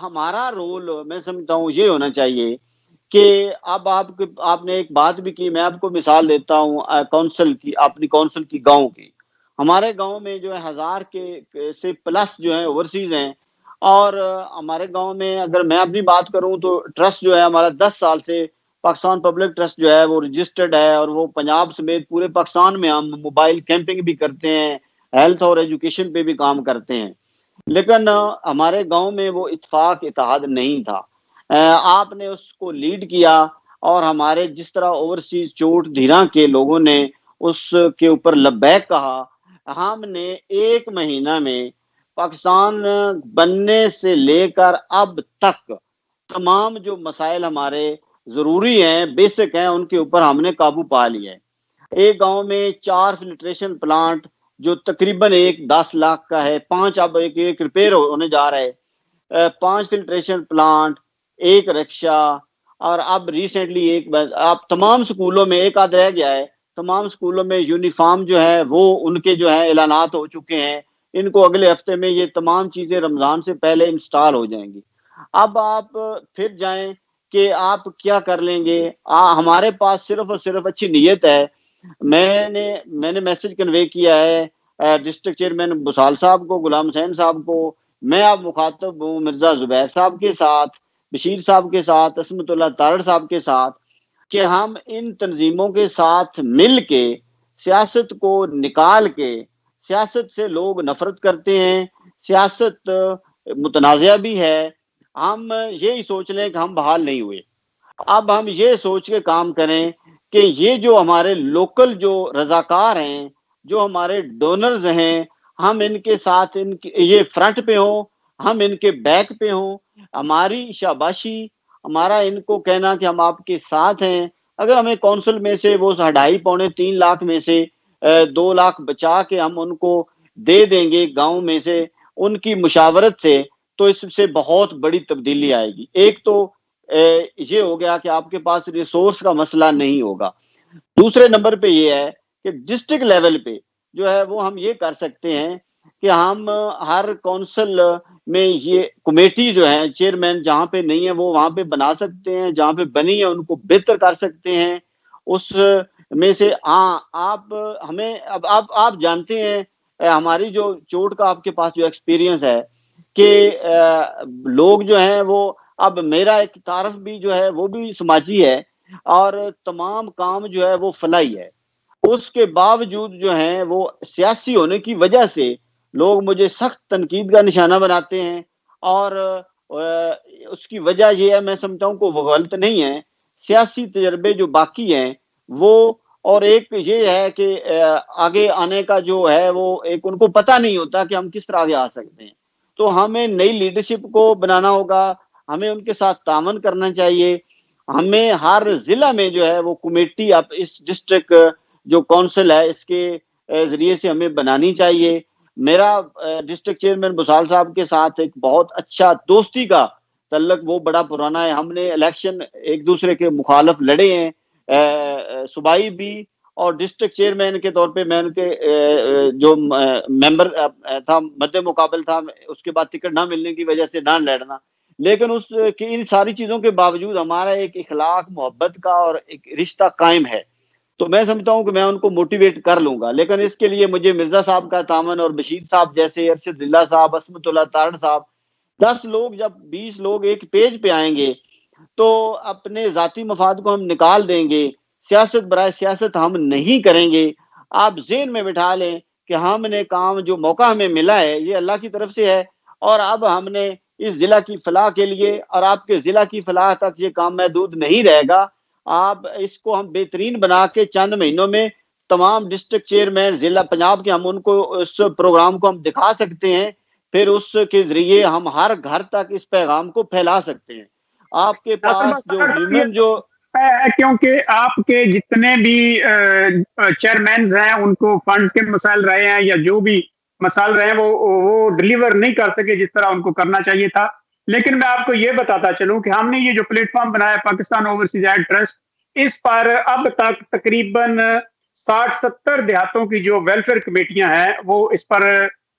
ہمارا رول میں سمجھتا ہوں یہ ہونا چاہیے کہ اب آپ نے ایک بات بھی کی, میں آپ کو مثال دیتا ہوں کونسل کی, اپنی کونسل کی گاؤں کی. ہمارے گاؤں میں جو ہے 1000 کے سے پلس جو ہیں اوورسیز ہیں, اور ہمارے گاؤں میں اگر میں اپنی بات کروں تو ٹرسٹ جو ہے ہمارا 10 سال سے پاکستان پبلک ٹرسٹ جو ہے وہ رجسٹرڈ ہے, اور وہ پنجاب سمیت پورے پاکستان میں ہم موبائل کیمپنگ بھی کرتے ہیں, ہیلتھ اور ایجوکیشن پہ بھی کام کرتے ہیں. لیکن ہمارے گاؤں میں وہ اتفاق اتحاد نہیں تھا. آپ نے اس کو لیڈ کیا, اور ہمارے جس طرح اوورسیز چوٹ دھیرا کے لوگوں نے اس کے اوپر لبیک کہا, ہم نے 1 مہینہ میں پاکستان بننے سے لے کر اب تک تمام جو مسائل ہمارے ضروری ہیں, بیسک ہیں, ان کے اوپر ہم نے قابو پا لیا ہے. ایک گاؤں میں 4 فلٹریشن پلانٹ جو تقریباً 10 لاکھ کا ہے, 5 اب ایک ریپیئر ہونے جا رہا ہے, 5 فلٹریشن پلانٹ, 1 رکشہ, اور اب ریسنٹلی آپ تمام سکولوں میں ایک آدھ رہ گیا ہے تمام اسکولوں میں یونیفارم جو ہے وہ ان کے جو ہے اعلانات ہو چکے ہیں، ان کو اگلے ہفتے میں یہ تمام چیزیں رمضان سے پہلے انسٹال ہو جائیں گی۔ اب آپ پھر جائیں کہ آپ کیا کر لیں گے۔ ہمارے پاس صرف اور صرف اچھی نیت ہے۔ میں نے میسج کنوے کیا ہے ڈسٹرکٹ چیئرمین بسال صاحب کو، غلام حسین صاحب کو، میں اب مخاطب ہوں مرزا زبیر صاحب کے ساتھ، بشیر صاحب کے ساتھ، عصمت اللہ تارڑ صاحب کے ساتھ، کہ ہم ان تنظیموں کے ساتھ مل کے سیاست کو نکال کے، سیاست سے لوگ نفرت کرتے ہیں، سیاست متنازعہ بھی ہے، ہم یہی سوچ لیں کہ ہم بحال نہیں ہوئے۔ اب ہم یہ سوچ کے کام کریں کہ یہ جو ہمارے لوکل جو رضاکار ہیں، جو ہمارے ڈونرز ہیں، ہم ان کے ساتھ یہ فرنٹ پہ ہوں، ہم ان کے بیک پہ ہوں، ہماری شاباشی، ہمارا ان کو کہنا کہ ہم آپ کے ساتھ ہیں۔ اگر ہمیں کونسل میں سے وہ 2.5-3 لاکھ میں سے 2 لاکھ بچا کے ہم ان کو دے دیں گے گاؤں میں سے ان کی مشاورت سے، تو اس سے بہت بڑی تبدیلی آئے گی۔ ایک تو یہ ہو گیا کہ آپ کے پاس ریسورس کا مسئلہ نہیں ہوگا۔ دوسرے نمبر پہ یہ ہے کہ ڈسٹرکٹ لیول پہ جو ہے وہ ہم یہ کر سکتے ہیں کہ ہم ہر کونسل میں یہ کمیٹی جو ہے چیئرمین جہاں پہ نہیں ہے وہ وہاں پہ بنا سکتے ہیں، جہاں پہ بنی ہے ان کو بہتر کر سکتے ہیں۔ اس میں سے آپ ہمیں اب آپ جانتے ہیں ہماری جو چوٹ کا آپ کے پاس جو ایکسپیرینس ہے کہ لوگ جو ہیں وہ، اب میرا ایک تعارف بھی جو ہے وہ بھی سماجی ہے اور تمام کام جو ہے وہ فلاحی ہے، اس کے باوجود جو ہیں وہ سیاسی ہونے کی وجہ سے لوگ مجھے سخت تنقید کا نشانہ بناتے ہیں، اور اس کی وجہ یہ ہے، میں سمجھتا ہوں کہ وہ غلط نہیں ہے، سیاسی تجربے جو باقی ہیں وہ، اور ایک یہ ہے کہ آگے آنے کا جو ہے وہ ایک ان کو پتہ نہیں ہوتا کہ ہم کس طرح آگے آ سکتے ہیں۔ تو ہمیں نئی لیڈرشپ کو بنانا ہوگا، ہمیں ان کے ساتھ تعاون کرنا چاہیے، ہمیں ہر ضلع میں جو ہے وہ کمیٹی اب اس ڈسٹرکٹ جو کونسل ہے اس کے ذریعے سے ہمیں بنانی چاہیے۔ میرا ڈسٹرکٹ چیئرمین بسال صاحب کے ساتھ ایک بہت اچھا دوستی کا تعلق وہ بڑا پرانا ہے، ہم نے الیکشن ایک دوسرے کے مخالف لڑے ہیں، صوبائی بھی، اور ڈسٹرکٹ چیئرمین کے طور پہ میں ان کے جو ممبر تھا، مد مقابل تھا، اس کے بعد ٹکٹ نہ ملنے کی وجہ سے نہ لڑنا، لیکن اس کی ان ساری چیزوں کے باوجود ہمارا ایک اخلاق محبت کا اور ایک رشتہ قائم ہے۔ تو میں سمجھتا ہوں کہ میں ان کو موٹیویٹ کر لوں گا، لیکن اس کے لیے مجھے مرزا صاحب کا تعاون اور بشیر صاحب جیسے، ارشد اللہ صاحب، عصمت اللہ تارڑ صاحب، 10 لوگ جب 20 لوگ ایک پیج پہ آئیں گے تو اپنے ذاتی مفاد کو ہم نکال دیں گے، سیاست برائے سیاست ہم نہیں کریں گے۔ آپ ذہن میں بٹھا لیں کہ ہم نے کام، جو موقع ہمیں ملا ہے یہ اللہ کی طرف سے ہے، اور اب ہم نے اس ضلع کی فلاح کے لیے، اور آپ کے ضلع کی فلاح تک یہ کام محدود نہیں رہے گا، آپ اس کو ہم بہترین بنا کے چند مہینوں میں تمام ڈسٹرکٹ چیئرمین ضلع پنجاب کے، ہم ان کو اس پروگرام کو ہم دکھا سکتے ہیں، پھر اس کے ذریعے ہم ہر گھر تک اس پیغام کو پھیلا سکتے ہیں۔ آپ کے پاس جو ہیومن جو ہے، کیونکہ آپ کے جتنے بھی چیئرمینز ہیں ان کو فنڈز کے مسائل رہے ہیں یا جو بھی مسائل رہے ہیں وہ ڈلیور نہیں کر سکے جس طرح ان کو کرنا چاہیے تھا۔ لیکن میں آپ کو یہ بتاتا چلوں کہ ہم نے یہ جو پلیٹ فارم بنایا پاکستان اوورسیز ایڈ ٹرسٹ، اس پر اب تک تقریباً 60-70 دیہاتوں کی جو ویلفیئر کمیٹیاں ہیں وہ اس پر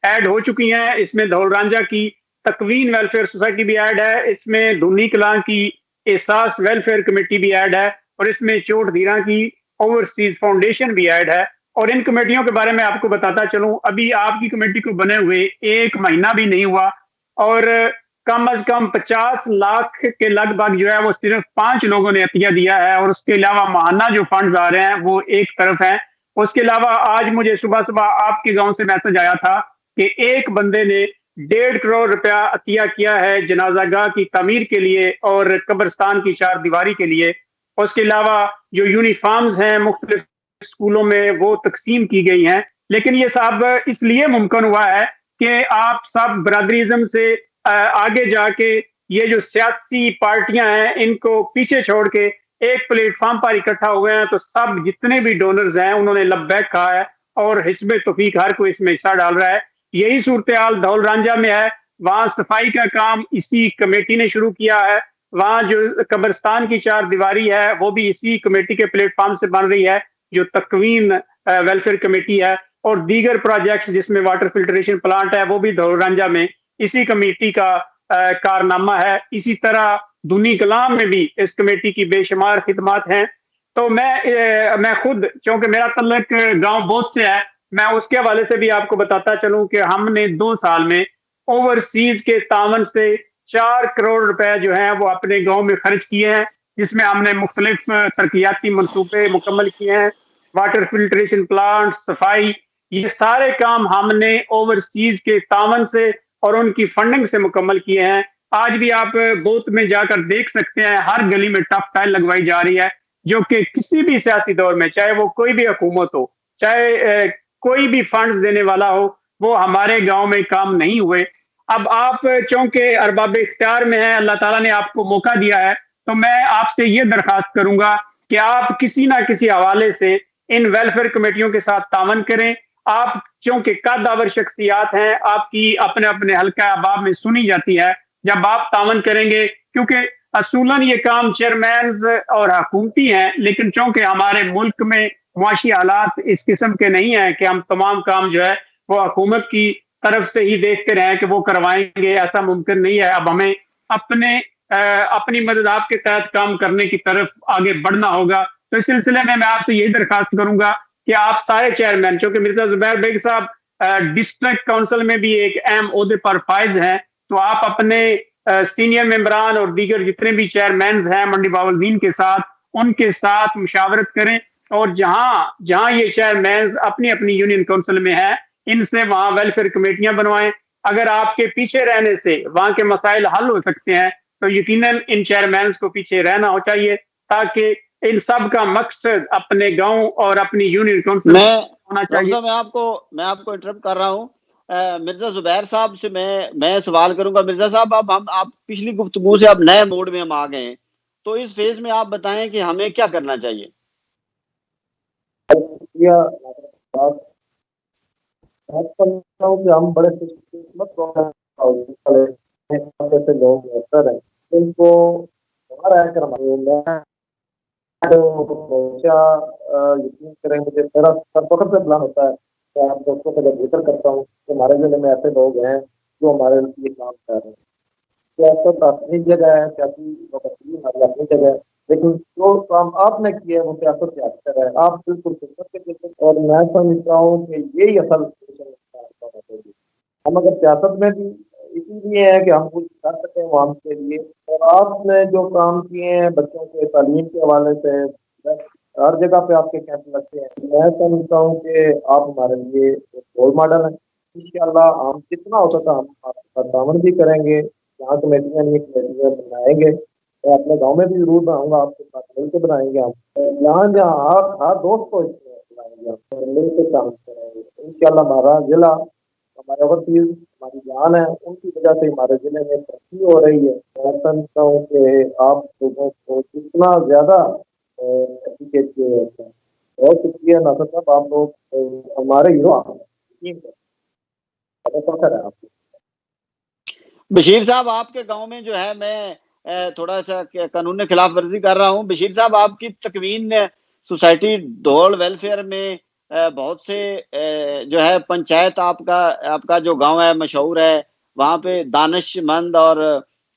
ایڈ ہو چکی ہیں۔ اس میں دھول رانجھا کی تکوین ویلفیئر سوسائٹی بھی ایڈ ہے، اس میں دھونی کلاں کی احساس ویلفیئر کمیٹی بھی ایڈ ہے، اور اس میں چوٹ دھیرا کی اوورسیز فاؤنڈیشن بھی ایڈ ہے۔ اور ان کمیٹیوں کے بارے میں آپ کو بتاتا چلوں، ابھی آپ کی کمیٹی کو بنے ہوئے 1 مہینہ بھی نہیں ہوا، اور کم از کم 50 لاکھ کے لگ بھگ جو ہے وہ صرف 5 لوگوں نے عطیہ دیا ہے، اور اس کے علاوہ ماہانہ جو فنڈز آ رہے ہیں وہ ایک طرف ہیں۔ اس کے علاوہ آج مجھے صبح آپ کے گاؤں سے میسج آیا تھا کہ ایک بندے نے 1.5 کروڑ روپیہ عطیہ کیا ہے جنازہ گاہ کی تعمیر کے لیے اور قبرستان کی 4 دیواری کے لیے۔ اس کے علاوہ جو یونیفارمز ہیں مختلف اسکولوں میں وہ تقسیم کی گئی ہیں۔ لیکن یہ صاحب اس لیے ممکن ہوا ہے کہ آپ سب برادریزم سے آگے جا کے یہ جو سیاسی پارٹیاں ہیں ان کو پیچھے چھوڑ کے ایک پلیٹ فارم پر اکٹھا ہوئے ہیں، تو سب جتنے بھی ڈونرز ہیں انہوں نے لبیک کہا ہے، اور حزب توفیق ہر کوئی اس میں حصہ ڈال رہا ہے۔ یہی صورتحال دھول رانجھا میں ہے، وہاں صفائی کا کام اسی کمیٹی نے شروع کیا ہے، وہاں جو قبرستان کی 4 دیواری ہے وہ بھی اسی کمیٹی کے پلیٹ فارم سے بن رہی ہے۔ جو تکوین ویلفیئر کمیٹی ہے اور دیگر پروجیکٹس جس میں واٹر فلٹریشن پلانٹ ہے وہ بھی دھول رانجھا میں اسی کمیٹی کا کارنامہ ہے. اسی طرح دنی کلام میں بھی اس کمیٹی کی بے شمار خدمات ہیں. تو میں خود چونکہ میرا تعلق گاؤں بہت سے ہے، میں اس کے حوالے سے بھی آپ کو بتاتا چلوں کہ ہم نے 2 سال میں اوورسیز کے تعاون سے 4 کروڑ روپے جو ہیں وہ اپنے گاؤں میں خرچ کیے ہیں، جس میں ہم نے مختلف ترقیاتی منصوبے مکمل کیے ہیں. واٹر فلٹریشن پلانٹ، صفائی، یہ سارے کام ہم نے اوورسیز کے تعاون سے اور ان کی فنڈنگ سے مکمل کیے ہیں. آج بھی آپ بوت میں جا کر دیکھ سکتے ہیں ہر گلی میں ٹف ٹائل لگوائی جا رہی ہے، جو کہ کسی بھی سیاسی دور میں چاہے وہ کوئی بھی حکومت ہو، چاہے کوئی بھی فنڈ دینے والا ہو، وہ ہمارے گاؤں میں کام نہیں ہوئے. اب آپ چونکہ ارباب اختیار میں ہیں، اللہ تعالیٰ نے آپ کو موقع دیا ہے، تو میں آپ سے یہ درخواست کروں گا کہ آپ کسی نہ کسی حوالے سے ان ویلفیئر کمیٹیوں کے ساتھ تعاون کریں. آپ چونکہ قدآور شخصیات ہیں، آپ کی اپنے اپنے حلقہ احباب میں سنی جاتی ہے. جب آپ تعاون کریں گے، کیونکہ اصولاً یہ کام چیئرمینز اور حکومتی ہیں، لیکن چونکہ ہمارے ملک میں معاشی حالات اس قسم کے نہیں ہیں کہ ہم تمام کام جو ہے وہ حکومت کی طرف سے ہی دیکھتے رہیں کہ وہ کروائیں گے، ایسا ممکن نہیں ہے. اب ہمیں اپنی مدد آپ کے تحت کام کرنے کی طرف آگے بڑھنا ہوگا. تو اس سلسلے میں آپ سے یہی درخواست کروں گا کہ آپ سارے چیئرمین، چونکہ مرزا زبیر بیگ صاحب ڈسٹرکٹ کونسل میں بھی ایک اہم عہدے پر فائز ہیں، تو آپ اپنے سینئر ممبران اور دیگر جتنے بھی چیئرمینز ہیں منڈی بہاولدین کے ساتھ، ان کے ساتھ مشاورت کریں، اور جہاں یہ چیئرمینز اپنی اپنی یونین کونسل میں ہیں ان سے وہاں ویلفیئر کمیٹیاں بنوائیں. اگر آپ کے پیچھے رہنے سے وہاں کے مسائل حل ہو سکتے ہیں تو یقیناً ان چیئرمینز کو پیچھے رہنا ہو چاہیے، تاکہ ان سب کا مقصد اپنے گاؤں اور اپنی یونین کونسل ہونا چاہیے. میں آپ کو انٹرپٹ کر رہا ہوں. مرزا زبیر صاحب سے میں سوال کروں گا. مرزا صاحب، آپ پچھلی گفتگو سے اب نئے موڈ میں ہم آ گئے ہیں، تو اس فیز میں آپ بتائیں کہ ہمیں کیا کرنا چاہیے؟ ہم بڑے لوگ بہتر ہیں ان کو یقین کریں، مجھے میرا فخر سے بلند ہوتا ہے کہ آپ دوستوں کو جب ذکر کرتا ہوں کہ ہمارے ضلع میں ایسے لوگ ہیں جو ہمارے لیے کام کر رہے ہیں. سیاست اپنی جگہ ہے، سیاسی ہماری اپنی جگہ ہے، لیکن جو کام آپ نے کیا ہے وہ سیاست سے اچھا ہے. آپ بالکل اور میں سمجھتا ہوں کہ یہی اصل ہم اگر سیاست میں بھی اسی لیے ہے کہ ہم کچھ کر سکیں عوام کے لیے. اور آپ نے جو کام کیے ہیں بچوں کے تعلیم کے حوالے سے، ہر جگہ پہ آپ کے کیمپ لگتے ہیں، میں سمجھتا ہوں کہ آپ ہمارے لیے رول ماڈل ہیں. انشاءاللہ ہم جتنا ہو سکتا ہم آپ کا تعاون بھی کریں گے. جہاں کمیٹیاں نہیں کمیٹیاں بنائیں گے، میں اپنے گاؤں میں بھی ضرور بناؤں گا، آپ کے ساتھ مل کے بنائیں گے. ہم جہاں ہر دوست کو بنائیں گے، ہم مل کے کام کریں گے. انشاءاللہ ہمارا ضلع، ہمارے اوورسیز ہماری جان ہے، ان کی وجہ سے ہمارے ضلع میں ترقی ہو رہی ہے. میں سمجھتا ہوں کہ آپ لوگوں کو جتنا زیادہ اپریشیٹ کیے جاتے ہیں. بہت شکریہ ناصر صاحب، آپ لوگ ہمارے ہیرو ہیں. بشیر صاحب، آپ کے گاؤں میں جو ہے میں تھوڑا سا قانون خلاف ورزی کر رہا ہوں. بشیر صاحب، آپ کی تکوین سوسائٹی دھول ویلفیئر میں بہت سے جو ہے پنچایت آپ کا جو گاؤں ہے مشہور ہے، وہاں پہ دانش مند اور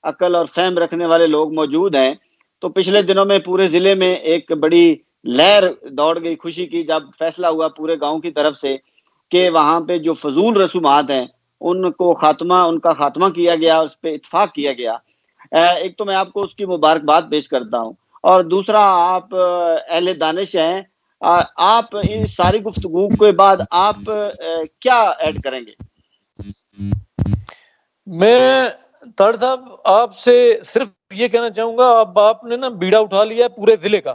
عقل اور فہم رکھنے والے لوگ موجود ہیں. تو پچھلے دنوں میں پورے ضلع میں ایک بڑی لہر دوڑ گئی خوشی کی، جب فیصلہ ہوا پورے گاؤں کی طرف سے کہ وہاں پہ جو فضول رسومات ہیں ان کا خاتمہ کیا گیا، اس پہ اتفاق کیا گیا. ایک تو میں آپ کو اس کی مبارکباد پیش کرتا ہوں، اور دوسرا آپ اہل دانش ہیں، آپ اس ساری گفتگو کے بعد آپ کیا ایڈ کریں گے؟ میں طاہر صاحب آپ سے صرف یہ کہنا چاہوں گا، اب آپ نے نا بیڑا اٹھا لیا ہے پورے ضلع کا.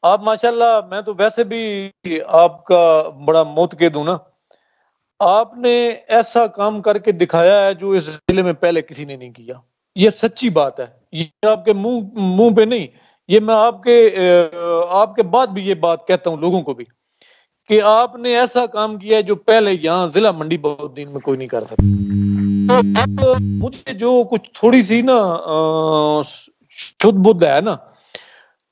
آپ ماشاءاللہ، میں تو ویسے بھی آپ کا بڑا موتقد ہوں نا. آپ نے ایسا کام کر کے دکھایا ہے جو اس ضلع میں پہلے کسی نے نہیں کیا. یہ سچی بات ہے، یہ آپ کے منہ پہ نہیں، یہ میں آپ کے بعد بھی یہ بات کہتا ہوں لوگوں کو بھی، کہ آپ نے ایسا کام کیا ہے جو پہلے یہاں ضلع منڈی بہاولدین میں کوئی نہیں کر سکتا. مجھے جو کچھ تھوڑی سی نا شدھ بدھ ہے نا،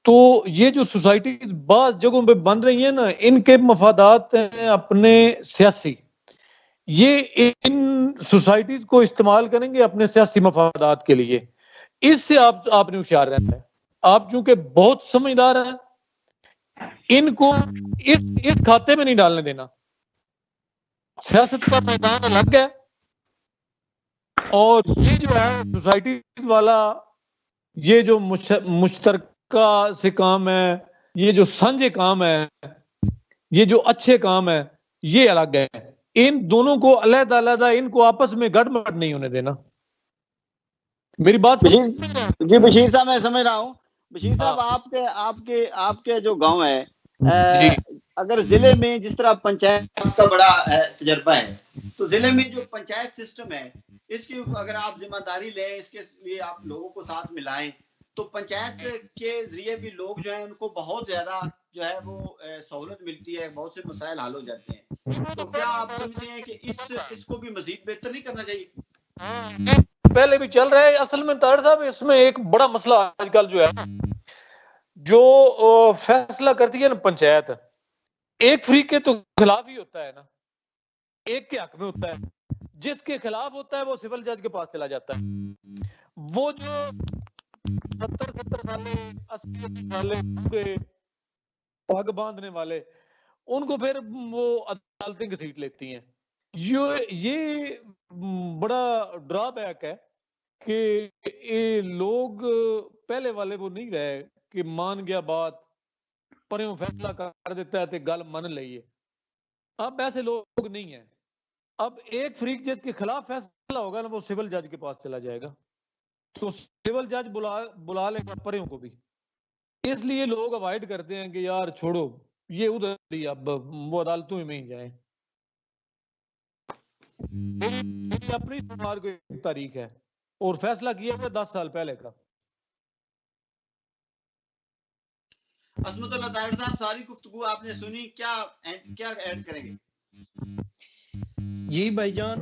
تو یہ جو سوسائٹیز بعض جگہوں پہ بن رہی ہیں نا، ان کے مفادات ہیں اپنے سیاسی، یہ ان سوسائٹیز کو استعمال کریں گے اپنے سیاسی مفادات کے لیے. اس سے آپ نے ہوشیار رہنا ہے. آپ چونکہ بہت سمجھدار ہیں، ان کو اس کھاتے میں نہیں ڈالنے دینا. سیاست کا میدان الگ ہے، اور یہ جو ہے سوسائٹیز والا، یہ جو مشترکہ سے کام ہے، یہ جو سانجھے کام ہے، یہ جو اچھے کام ہے، یہ الگ ہے. ان دونوں کو علیحدہ علیحدہ، ان کو آپس میں گڑ مٹ نہیں ہونے دینا. میری بات جی بشیر صاحب میں سمجھ رہا ہوں. بشیر صاحب آپ کے جو گاؤں ہے، اگر ضلع میں جس طرح پنچایت کا بڑا تجربہ ہے، تو ضلع میں جو پنچایت سسٹم ہے، اس کی اگر آپ ذمہ داری لیں، اس کے لیے آپ لوگوں کو ساتھ ملائیں، تو پنچایت کے ذریعے بھی لوگ جو ہیں ان کو بہت زیادہ جو ہے وہ سہولت ملتی ہے، بہت سے مسائل حل ہو جاتے ہیں. تو کیا آپ سمجھتے ہیں کہ اس کو بھی مزید بہتر نہیں کرنا چاہیے؟ پہلے بھی چل رہا ہے. اصل میں طاہر صاحب اس میں ایک بڑا مسئلہ آج کل جو ہے، جو فیصلہ کرتی ہے نا پنچایت، ایک فریق کے تو خلاف ہی ہوتا ہے نا، ایک کے حق میں ہوتا ہے. جس کے خلاف ہوتا ہے وہ سول جج کے پاس چلا جاتا ہے. وہ جو 70 سالے 80 سالے پورے پگ باندھنے والے، ان کو پھر وہ عدالتیں گھسیٹ لیتی ہیں. یہ بڑا ڈرا بیک ہے کہ یہ لوگ پہلے والے وہ نہیں رہے کہ مان گیا بات پریوں فیصلہ کر دیتا ہے تے گل من لئیے. اب ایسے لوگ نہیں ہیں. اب ایک فریق جس کے خلاف فیصلہ ہوگا نا، وہ سول جج کے پاس چلا جائے گا، تو سول جج بلا لے گا پریوں کو بھی. اس لیے لوگ اوائڈ کرتے ہیں کہ یار چھوڑو، یہ ادھر ہی، اب وہ عدالتوں میں ہی جائیں. میری اپنی سماج کو ایک تاریخ ہے، اور فیصلہ کیا ہوا 10 سال پہلے کا. عصمت اللہ طاہر صاحب، ساری گفتگو آپ نے سنی، کیا ایڈ کریں گے؟ جی بھائی جان،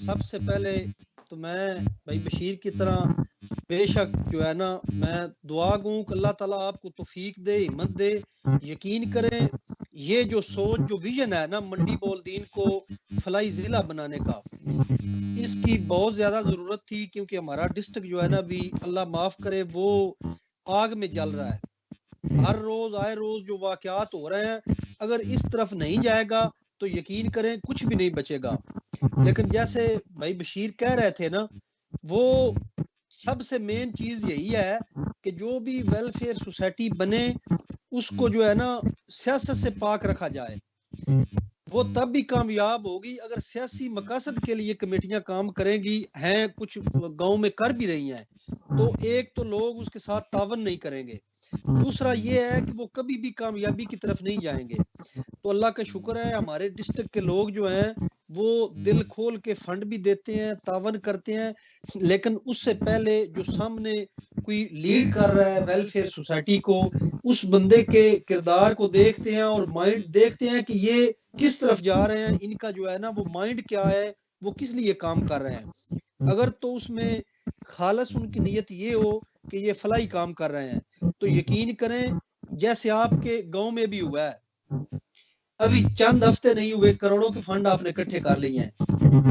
سب سے پہلے تو میں بھائی بشیر کی طرح بے شک جو ہے نا، میں دعا گوں کہ اللہ تعالیٰ آپ کو توفیق دے، ہمت دے. یقین کریں، یہ جو سوچ، جو ویژن ہے نا منڈی بولدین کو فلاحی ضلع بنانے کا، اس کی بہت زیادہ ضرورت تھی، کیونکہ ہمارا ڈسٹرکٹ جو ہے نا بھی اللہ معاف کرے وہ آگ میں جل رہا ہے. ہر روز آئے روز جو واقعات ہو رہے ہیں، اگر اس طرف نہیں جائے گا تو یقین کریں کچھ بھی نہیں بچے گا. لیکن جیسے بھائی بشیر کہہ رہے تھے نا، وہ سب سے مین چیز یہی ہے کہ جو بھی ویلفیئر سوسائٹی بنے، اس کو جو ہے نا سیاست سے پاک رکھا جائے. وہ تب بھی کامیاب ہوگی اگر سیاسی مقاصد کے لیے کمیٹیاں کام کریں گی. ہیں کچھ گاؤں میں کر بھی رہی ہیں، تو ایک تو لوگ اس کے ساتھ تعاون نہیں کریں گے، دوسرا یہ ہے کہ وہ کبھی بھی کامیابی کی طرف نہیں جائیں گے. تو اللہ کا شکر ہے، ہمارے ڈسٹرکٹ کے لوگ جو ہیں وہ دل کھول کے فنڈ بھی دیتے ہیں، تعاون کرتے ہیں. لیکن اس سے پہلے جو سامنے کوئی لیڈ کر رہا ہے ویلفیئر سوسائٹی کو، اس بندے کے کردار کو دیکھتے ہیں اور مائنڈ دیکھتے ہیں کہ یہ کس طرف جا رہے ہیں، ان کا جو ہے نا وہ مائنڈ کیا ہے، وہ کس لیے کام کر رہے ہیں. اگر تو اس میں خالص ان کی نیت یہ ہو کہ یہ فلاحی کام کر رہے ہیں، تو یقین کریں جیسے آپ کے گاؤں میں بھی ہوا ہے، ابھی چند ہفتے نہیں ہوئے کروڑوں کے فنڈ آپ نے اکٹھے کر لیے ہیں،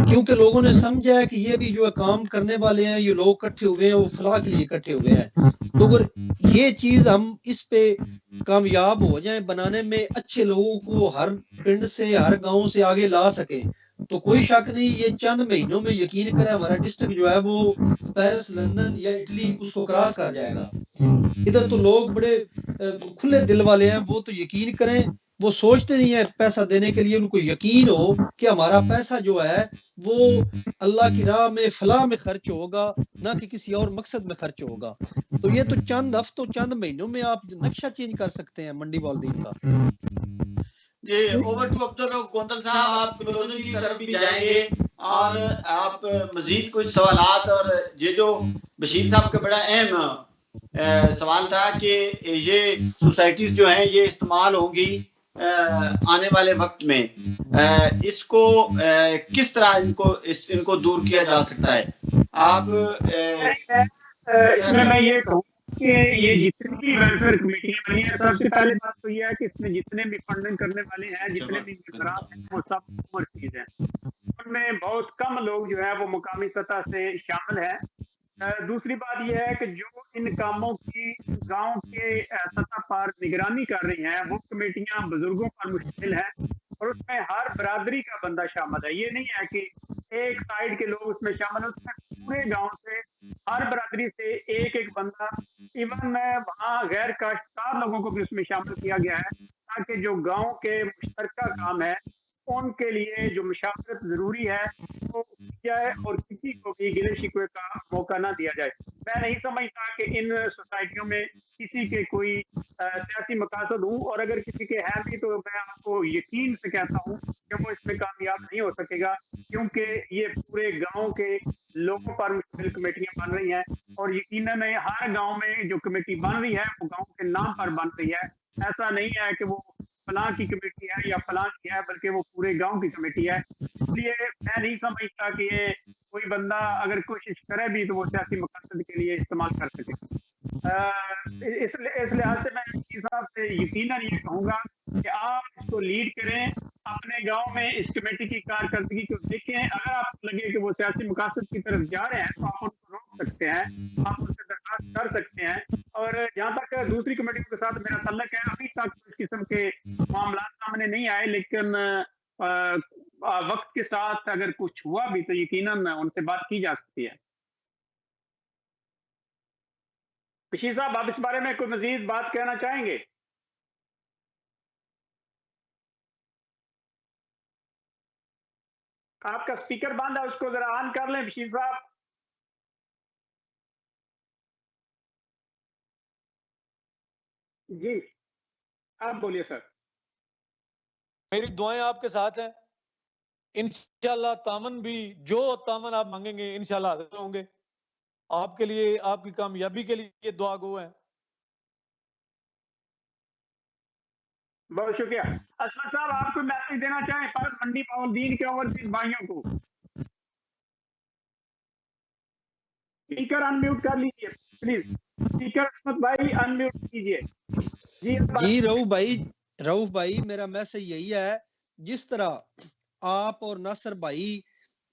کیونکہ لوگوں نے سمجھا ہے کہ یہ بھی جو ہے کام کرنے والے ہیں، یہ لوگ اکٹھے ہوئے ہیں، وہ فلاح کے لیے اکٹھے ہوئے ہیں. تو اگر یہ چیز ہم اس پہ کامیاب ہو جائیں بنانے میں، اچھے لوگوں کو ہر پنڈ سے، ہر گاؤں سے آگے لا سکیں، تو کوئی شک نہیں یہ چند مہینوں میں یقین کریں ہمارا ڈسٹرکٹ جو ہے وہ پیرس، لندن یا اٹلی اس کو کراس کر جائے گا. ادھر تو لوگ بڑے کھلے دل والے ہیں، وہ تو یقین کریں، وہ سوچتے نہیں ہیں پیسہ دینے کے لیے، ان کو یقین ہو کہ ہمارا پیسہ جو ہے وہ اللہ کی راہ میں فلاح میں خرچ ہوگا، نہ کہ کسی اور مقصد میں خرچ ہوگا. تو یہ تو چند ہفتوں، چند مہینوں میں آپ نقشہ چینج کر سکتے ہیں منڈی والدین کا. جی، اوور ٹو عبدالرؤف گوندل صاحب، آپ کلوزنگ کی طرف بھی جائیں گے، اور آپ مزید کچھ سوالات، اور یہ جو بشیر صاحب کا بڑا اہم سوال تھا کہ یہ سوسائٹیز جو ہیں یہ استعمال ہوں گی آنے والے وقت میں، اس کو کس طرح ان کو دور کیا جا سکتا ہے؟ آپ اس میں میں یہ کہوں کہ یہ جتنی بھی ویلفیئر کمیٹیاں بنی ہیں، سب سے پہلے بات تو یہ ہے کہ اس میں جتنے بھی فنڈنگ کرنے والے ہیں، جتنے بھی ممبران ہیں، وہ سب اوورسیز ہیں. ان میں بہت کم لوگ جو ہے وہ مقامی سطح سے شامل ہیں. دوسری بات یہ ہے کہ جو ان کاموں کی گاؤں کے سطح پر نگرانی کر رہی ہیں، وہ کمیٹیاں بزرگوں پر مشتمل ہیں اور اس میں ہر برادری کا بندہ شامل ہے. یہ نہیں ہے کہ ایک سائڈ کے لوگ اس میں شامل ہیں، اس میں پورے گاؤں سے ہر برادری سے ایک ایک بندہ، ایون وہاں غیر کاشتکار لوگوں کو بھی اس میں شامل کیا گیا ہے تاکہ جو گاؤں کے مشترکہ کام ہے ان کے لیے جو مشاورت ضروری ہے وہ کی جائے اور کسی کو بھی گلے شکوے کا موقع نہ دیا جائے. میں نہیں سمجھتا کہ ان سوسائٹیوں میں کسی کے کوئی سیاسی مقاصد ہوں، اور اگر کسی کے ہیں بھی تو میں آپ کو یقین سے کہتا ہوں کہ وہ اس میں کامیاب نہیں ہو سکے گا، کیونکہ یہ پورے گاؤں کے لوگوں پر مشتمل کمیٹیاں بن رہی ہیں اور یقیناً ہر گاؤں میں جو کمیٹی بن رہی ہے وہ گاؤں کے نام پر بن رہی ہے. ایسا نہیں ہے کہ وہ فلاں کی کمیٹی ہے یا فلاں کی ہے، بلکہ وہ پورے گاؤں کی کمیٹی ہے. اس لیے میں نہیں سمجھتا کہ یہ کوئی بندہ اگر کوشش کرے بھی تو وہ سیاسی مقاصد کے لیے استعمال کر سکے. اس لحاظ سے میں صاحب سے یقیناً یہ کہوں گا کہ آپ اس کو لیڈ کریں، اپنے گاؤں میں اس کمیٹی کی کارکردگی کو دیکھیں. اگر آپ کو لگے کہ وہ سیاسی مقاصد کی طرف جا رہے ہیں تو آپ ان کو روک سکتے ہیں، آپ ان سے درخواست کر سکتے ہیں. اور جہاں تک دوسری کمیٹیوں کے ساتھ میرا تعلق ہے، ابھی تک اس قسم کے معاملات سامنے نہیں آئے، لیکن وقت کے ساتھ اگر کچھ ہوا بھی تو یقیناً ان سے بات کی جا سکتی ہے. بشیر صاحب، آپ اس بارے میں کوئی مزید بات کہنا چاہیں گے؟ آپ کا سپیکر بند ہے، اس کو ذرا آن کر لیں بشیر صاحب. جی آپ بولیے سر. میری دعائیں آپ کے ساتھ ہیں. انشاءاللہ تعاون بھی جو تعاون آپ مانگیں گے انشاءاللہ حاصل ہوں گے. آپ کے لیے، آپ کی کامیابی کے لیے دعا گو ہیں. بہت شکریہ. اسمت صاحب، آپ کو میسج دینا چاہیں منڈی باؤلدین کے اوورسیز بھائیوں کو؟ اسپیکر ان میوٹ کر لیجیے پلیز. اسپیکر اسمت بھائی ان میوٹ کیجیے. جی رؤف بھائی میرا میسج یہی ہے، جس طرح آپ اور ناصر بھائی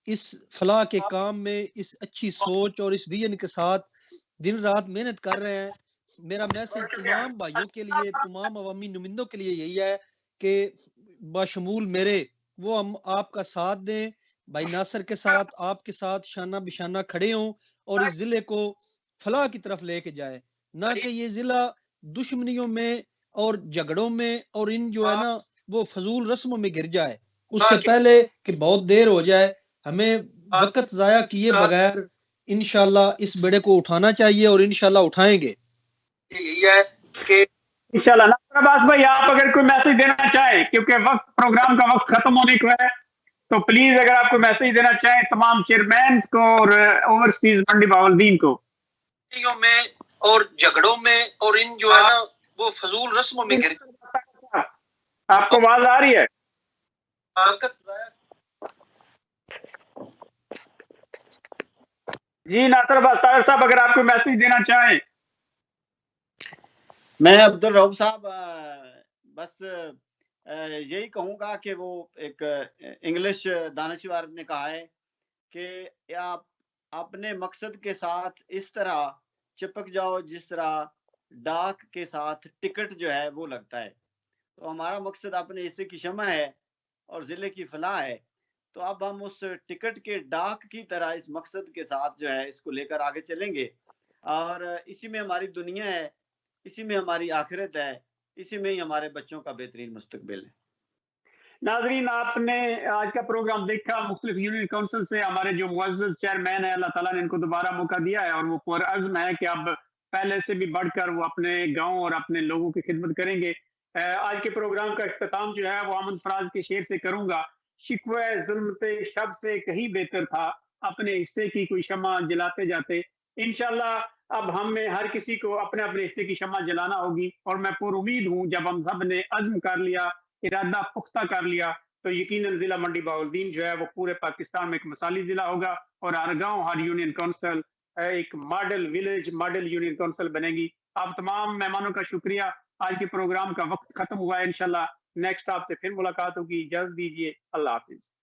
اس فلاح کے کام میں اس اچھی سوچ اور اس ویژن کے ساتھ دن رات محنت کر رہے ہیں، میرا میسج تمام بھائیوں کے لیے، تمام عوامی نمائندوں کے لیے یہی ہے کہ بشمول میرے وہ ہم آپ کا ساتھ دیں، بھائی ناصر کے ساتھ، آپ کے ساتھ شانہ بشانہ کھڑے ہوں اور اس ضلع کو فلاح کی طرف لے کے جائیں، نہ کہ یہ ضلع دشمنیوں میں اور جھگڑوں میں اور ان جو ہے نا وہ فضول رسموں میں گر جائے. اس سے پہلے کہ بہت دیر ہو جائے، ہمیں وقت ضائع کیے بغیر انشاءاللہ اس بیڑے کو اٹھانا چاہیے اور انشاءاللہ اٹھائیں گے. یہی ہے کہ انشاءاللہ. ناصر عباس بھائی، آپ اگر کوئی میسج دینا چاہیں، کیونکہ پروگرام کا وقت ختم ہونے کو ہے، تو پلیز اگر آپ کو میسج دینا چاہیں تمام چیئرمینز کو اور اوورسیز منڈی باؤلدین کو. میں اور جھگڑوں میں اور ان جو ہے نا وہ فضول رسموں میں گر. آپ کو آواز آ رہی ہے؟ جی ناصر عباس طاہر صاحب، اگر آپ کو میسج دینا چاہیں. میں عبدالرؤف صاحب بس یہی کہوں گا کہ وہ ایک انگلش دانشور نے کہا ہے کہ آپ اپنے مقصد کے ساتھ اس طرح چپک جاؤ جس طرح ڈاک کے ساتھ ٹکٹ جو ہے وہ لگتا ہے. تو ہمارا مقصد اپنے حصے کی شمع ہے اور ضلع کی فلاح ہے، تو اب ہم اس ٹکٹ کے ڈاک کی طرح اس مقصد کے ساتھ جو ہے اس کو لے کر آگے چلیں گے، اور اسی میں ہماری دنیا ہے، اسی میں ہماری آخرت ہے، اسی میں ہی ہمارے بچوں کا بہترین مستقبل ہے. ناظرین، آپ نے آج کا پروگرام دیکھا. مختلف یونین کونسل سے ہمارے جو معزز چیئرمین ہیں، اللہ تعالیٰ نے ان کو دوبارہ موقع دیا ہے اور وہ پرعزم ہے کہ اب پہلے سے بھی بڑھ کر وہ اپنے گاؤں اور اپنے لوگوں کی خدمت کریں گے. آج کے پروگرام کا اختتام جو ہے وہ احمد فراز کے شعر سے کروں گا. شکوہ ظلم شب سے کہیں بہتر تھا، اپنے حصے کی کوئی شمع جلاتے جاتے. انشاءاللہ اب ہم میں ہر کسی کو اپنے اپنے حصے کی شمع جلانا ہوگی، اور میں پر امید ہوں جب ہم سب نے عزم کر لیا، ارادہ پختہ کر لیا، تو یقیناً ضلع منڈی باؤلدین جو ہے وہ پورے پاکستان میں ایک مثالی ضلع ہوگا، اور ہر گاؤں، ہر یونین کونسل ایک model village model union council بنے گی. آپ تمام مہمانوں کا شکریہ. آج کے پروگرام کا وقت ختم ہوا ہے. انشاءاللہ نیکسٹ آپ سے پھر ملاقات ہوگی. اجازت دیجیے. اللہ حافظ.